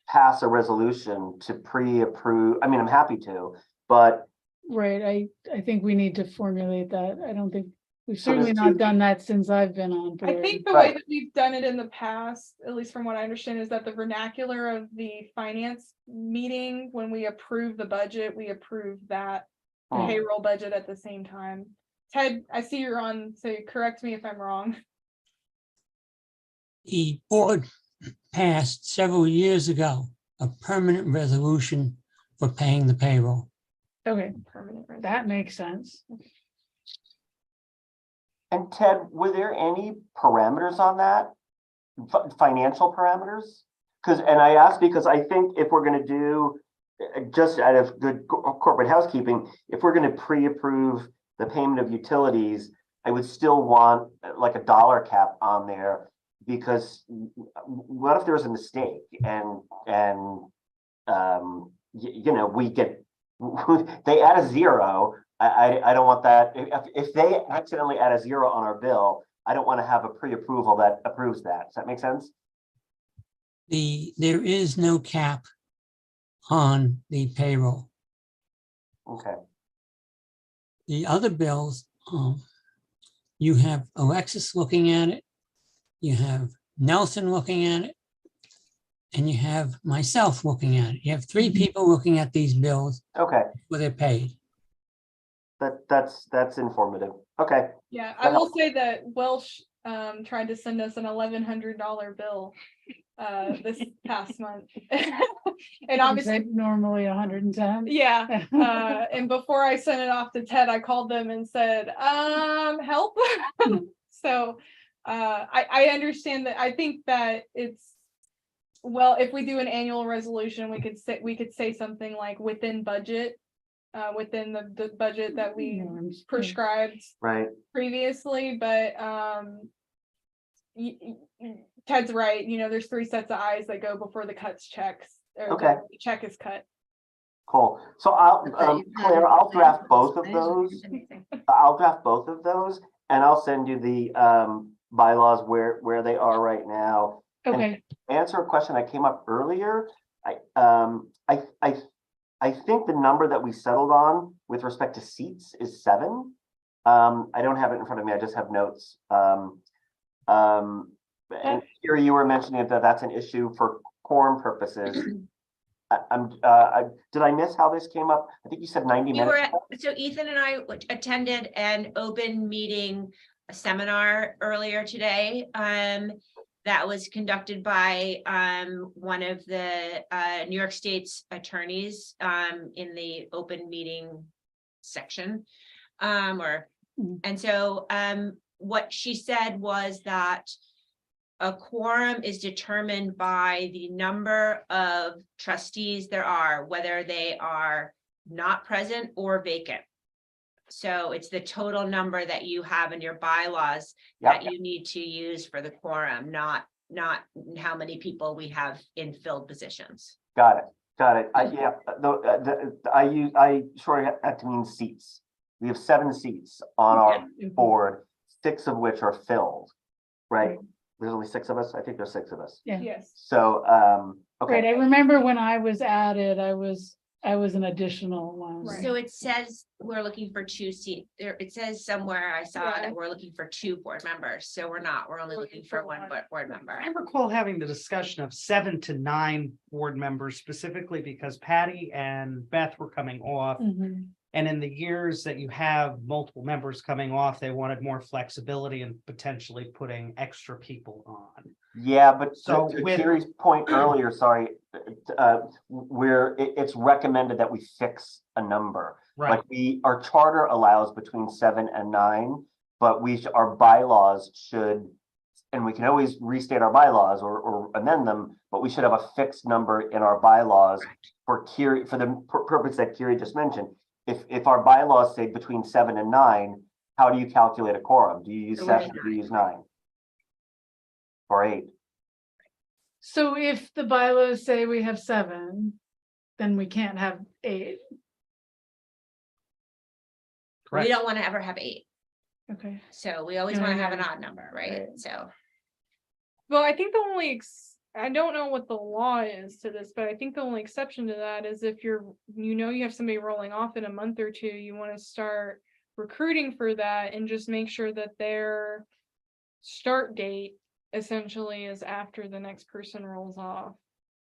pass a resolution to pre-approve. I mean, I'm happy to, but Right, I think we need to formulate that. I don't think, we've So there's certainly two- not done that since I've been on I board. think the way Right. that we've done it in the past, at least from what I understand, is that the vernacular of the finance meeting, when we approve the budget, we approve that Hmm. payroll budget at the same time. Ted, I see you're on, so correct me if I'm wrong. The board passed several years ago a permanent resolution for paying the payroll. Okay, Permanent resident. that makes sense. And Ted, were there any parameters on that? Financial parameters? And I ask because I think if we're gonna do just out of good corporate housekeeping, if we're gonna pre-approve the payment of utilities, I would still want like a dollar cap on there, because what if there's a mistake and you know, we get, they add a zero. I don't want that. If they accidentally add a zero on our bill, I don't want to have a pre-approval that approves that. Does that make sense? There is no cap on the payroll. Okay, The other bills, you have Alexis looking at it, you have Nelson looking at it, and you have myself looking at it. You have three people looking at these bills okay, before they're paid. that's informative. Okay, Yeah, I That will helps. say that Welsh tried to send us an $1,100 bill this past month. And obviously, Normally 110. yeah, and before I sent it off to Ted, I called them and said, help. So I understand that. I think that it's, well, if we do an annual resolution, we could say something like within budget, within the budget that we prescribed right. previously, but Ted's right, you know, there's 3 sets of eyes that go before the checks, or Okay. the check is cut. Cool. So Claire, I'll draft both of those. I'll draft both of those, and I'll send you the bylaws where they are right now. Okay, Answer a question that came up earlier. I think the number that we settled on with respect to seats is 7. I don't have it in front of me. I just have notes. And here you were mentioning that that's an issue for quorum purposes. Did I miss how this came up? I think you said 90 We minutes. were so Ethan and I attended an open meeting seminar earlier today. That was conducted by one of the New York State's attorneys in the open meeting section. And so what she said was that a quorum is determined by the number of trustees there are, whether they are not present or vacant. So it's the total number that you have in your bylaws that you need to use for the quorum, not how many people we have in filled positions. Got it. I sure had to mean seats. We have 7 seats on our board, 6 of which are filled, right? There's only 6 of us. I think there's 6 of us. yeah. Yes. So, Right, I okay, remember when I was added, I was an additional one. Right. So it says we're looking for 2 seats. There, it says somewhere I saw Yeah. that we're looking for 2 board members. So we're not, we're only looking for one board member. I recall having the discussion of 7 to 9 board members, specifically because Patty and Beth were coming off. Mhm. And in the years that you have multiple members coming off, they wanted more flexibility and potentially putting extra people on. yeah, but So to with- Kiri's point earlier, sorry, where it's recommended that we fix a number. Right, Like our charter allows between 7 and 9, but our bylaws should, and we can always restate our bylaws or amend them, but we should have a fixed number in our bylaws for the purpose that Kiri just mentioned. If our bylaws say between 7 and 9, how do you calculate a quorum? Do you use 7 or do you use 9? Or 8? So if the bylaws say we have 7, then we can't have 8. We correct. don't want to ever have 8. Okay. So we always Yeah, want to have yeah. an odd number, right? Right. So Well, I think the only, I don't know what the law is to this, but I think the only exception to that is if you have somebody rolling off in a month or 2, you want to start recruiting for that and just make sure that their start date essentially is after the next person rolls off.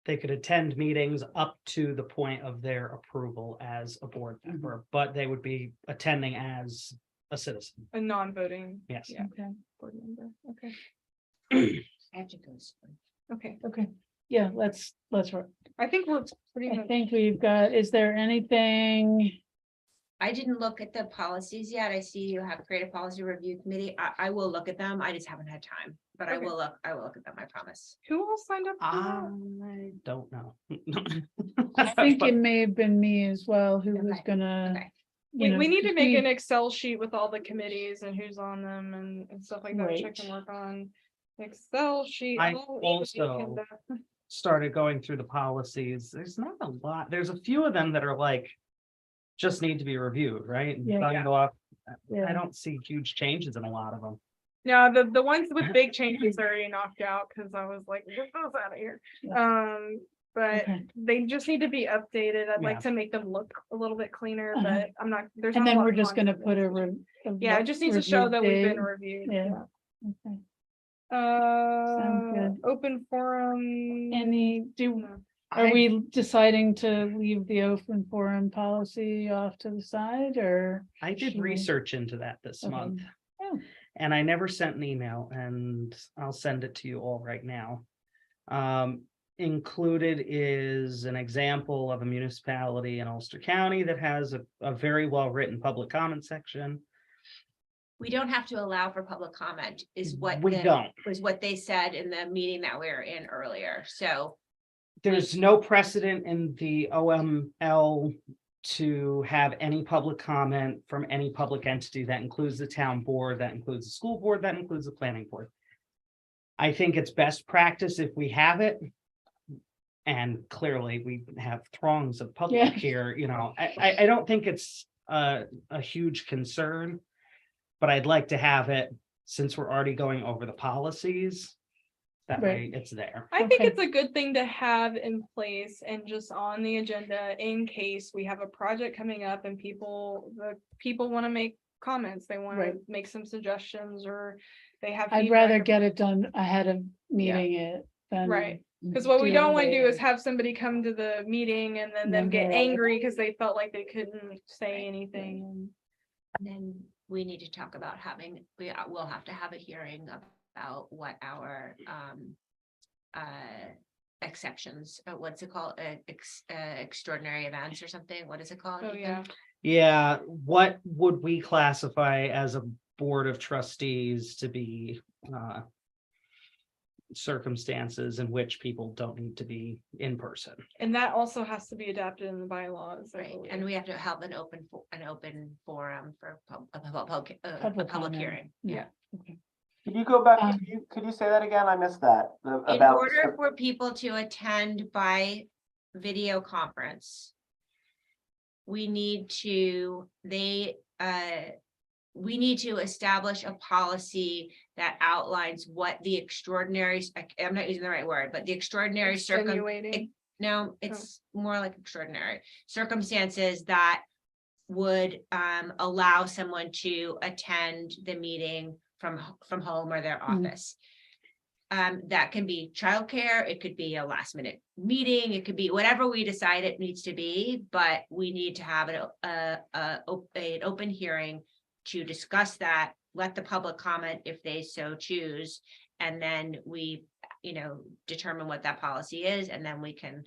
They could attend meetings up to the point of their approval as a board member, but they would be attending as a citizen. A non-voting. Yes. Yeah, Okay. board member. Okay, I have to go. okay. Okay. Yeah, let's. I think we're pretty I much. think we've got, is there anything? I didn't look at the policies yet. I see you have creative policy review committee. I will look at them. I just haven't had time, but I Okay. will look at them, I promise. Who all signed up for that? I don't know. I think it may have been me as well who was Okay, gonna. okay. We need to 'cause make an Excel sheet with all the committees and who's on them and stuff like that, which I Right. can work on. Excel sheet. I I'll email you also- that. Started going through the policies. There's not a lot. There's a few of them that are like, just need to be reviewed, right? And Yeah. signed off. Yeah. I don't see huge changes in a lot of them. Yeah, the ones with big changes are already knocked out because I was like, get those out of here. But Okay. they just need to be updated. I'd Yeah. like to make them look a little bit cleaner, Uh-huh. but I'm not, there's. And not a then lot we're of just gonna content put in a. this. re- Yeah, it just needs to show review that we've been date. reviewed. Yeah. Okay. good. Open forum. Any, No. are we deciding to leave the open forum policy off to the side or? I did Should we- research into that this Okay. month. Oh. And I never sent an email, and I'll send it to you all right now. Included is an example of a municipality in Ulster County that has a very well-written public comment section. We don't have to allow for public comment is what. We don't. Was what they said in the meeting that we were in earlier, so. There's no precedent in the OML to have any public comment from any public entity. That includes the town board, that includes the school board, that includes the planning board. I think it's best practice if we have it. And clearly we have throngs of public Yeah. here, I don't think it's a huge concern. But I'd like to have it since we're already going over the policies. That way it's there. I think Okay. it's a good thing to have in place and just on the agenda in case we have a project coming up and the people want to make comments, they want Right. to make some suggestions or they have. I'd feedback rather or- get it done ahead of meeting it than. Right. Because what we don't want to do later. is have somebody come to the meeting and then And them then get they're like, angry because they felt like they couldn't say anything. And then we need to talk about we'll have to have a hearing about what our exceptions, what's it called? Extraordinary events or something, what is it called? Oh, Ethan? yeah. Yeah, what would we classify as a board of trustees to be circumstances in which people don't need to be in person? And that also has to be adapted in the bylaws. I Right, believe. and we have to have an open forum for a Public public comment. hearing. Yeah. Okay. Could you go back, Um, could you say that again? I missed that. In order for people to attend by video conference, we need to, we need to establish a policy that outlines what the extraordinary, I'm not using the right word, but the extraordinary Extenuating. no, it's more like extraordinary circumstances that would allow someone to attend the meeting from home or their Mhm. office. That can be childcare, it could be a last minute meeting, it could be whatever we decide it needs to be, but we need to have an open hearing to discuss that, let the public comment if they so choose, and then we, determine what that policy is, and then we can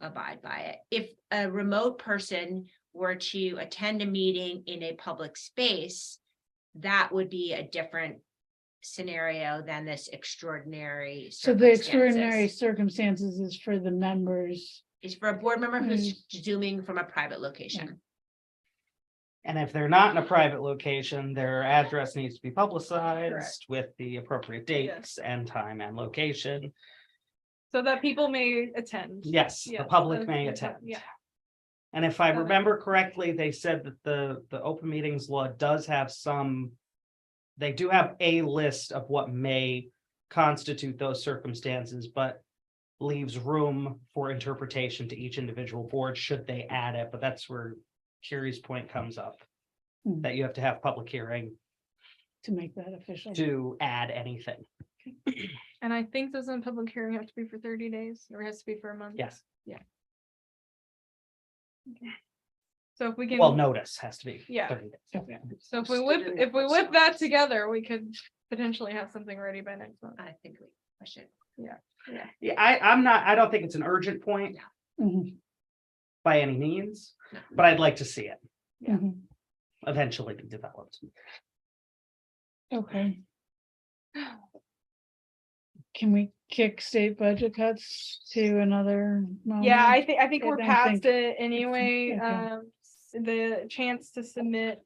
abide by it. If a remote person were to attend a meeting in a public space, that would be a different scenario than this extraordinary. So the extraordinary circumstances. circumstances is for the members. Is for a board member who's zooming from a private location. And if they're not in a private location, their address needs to be publicized with the appropriate dates and time and location. So that people may attend. Yes, the Yes, public that's- may that's- attend. yeah. And if I Okay. remember correctly, they said that the open meetings law does have they do have a list of what may constitute those circumstances, but leaves room for interpretation to each individual board should they add it, but that's where Carrie's point comes up. Hmm. That you have to have public hearing To make that official. to add anything. And I think doesn't public hearing have to be for 30 days or it has to be for a month? Yes, So if we can. well, notice has to be. Yeah. 30 days. Okay. So if we Student whip that together, we could potentially have something ready by next month. I think we should. Yeah, I don't think it's an urgent point Mhm, by any means, No. but I'd like to see it mhm. eventually be developed. Okay. Can we kick state budget cuts to another moment? Yeah, I think I we're don't past think- it anyway. Okay. The chance to submit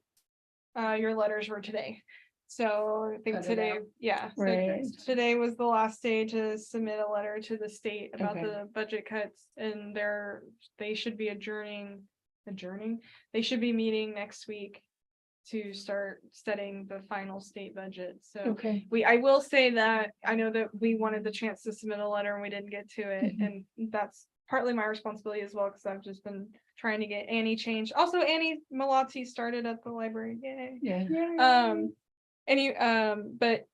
your letters were today. So I think Cut it today, out. yeah. so Right. Today was the last day to submit a letter to the state about Okay. the budget cuts and they should be adjourning. They should be meeting next week to start setting the final state budget. So Okay, I will say that I know that we wanted the chance to submit a letter and we didn't get to it. Mhm. And that's partly my responsibility as well, because I've just been trying to get Annie changed. Also, Annie Malazzi started at the library. Yay. yeah, But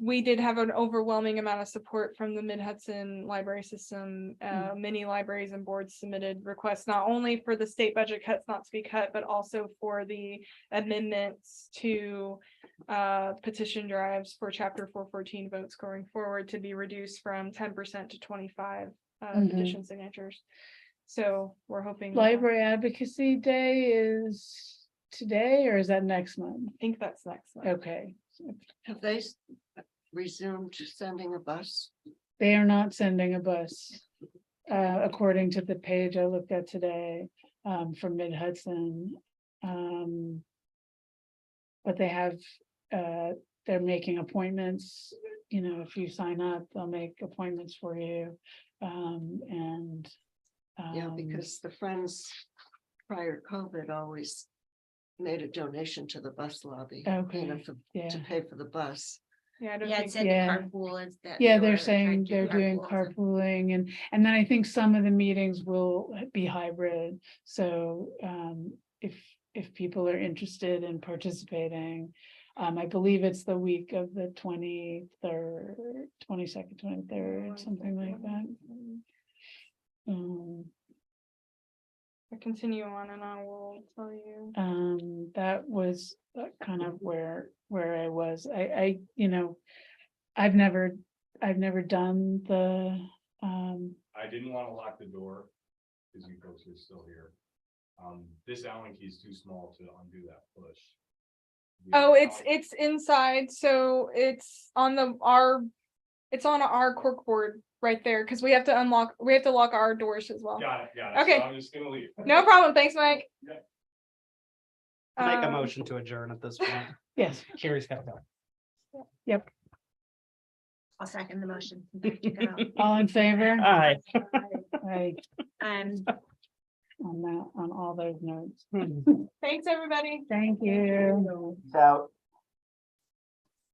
we did have an overwhelming amount of support from the Mid Hudson Library System. Many libraries and boards submitted requests, not only for the state budget cuts not to be cut, but also for the amendments to petition drives for chapter 414 votes going forward to be reduced from 10% to 25 Mhm. petition signatures. So we're hoping. Library Advocacy Day is today, or is that next month? I think that's next month. Okay, Have they resumed sending a bus? they are not sending a bus. According to the page I looked at today, from Mid Hudson. But they have, they're making appointments, you know, if you sign up, they'll make appointments for you. And. Yeah, because the Friends prior to COVID always made a donation to the bus lobby. You know, Okay, yeah. to pay for the bus. Yeah, I don't Yeah, it think. said the Yeah. carpool is that. Yeah, they they're were saying trying to they're do doing carpools. carpooling and then I think some of the meetings will be hybrid. So if people are interested in participating, I believe it's the week of the 23rd, 22nd, 23rd, something like that. I continue on and I will tell you. That was kind of where I was. I, you know, I've never done the, I didn't want to lock the door, because you folks are still here. This Allen key is too small to undo that push. Oh, it's inside, so it's on it's on our cork board right there, because we have to lock our doors as well. Got it. So Okay. I'm just gonna leave. No problem, thanks, Mike. Yeah. Make a Um, motion to adjourn at this point. yes, Carrie's got to go. I'll second the motion. Back to go. all in favor? Aye. Right, Um, on that, on all those notes. Thanks, everybody. Thank you. So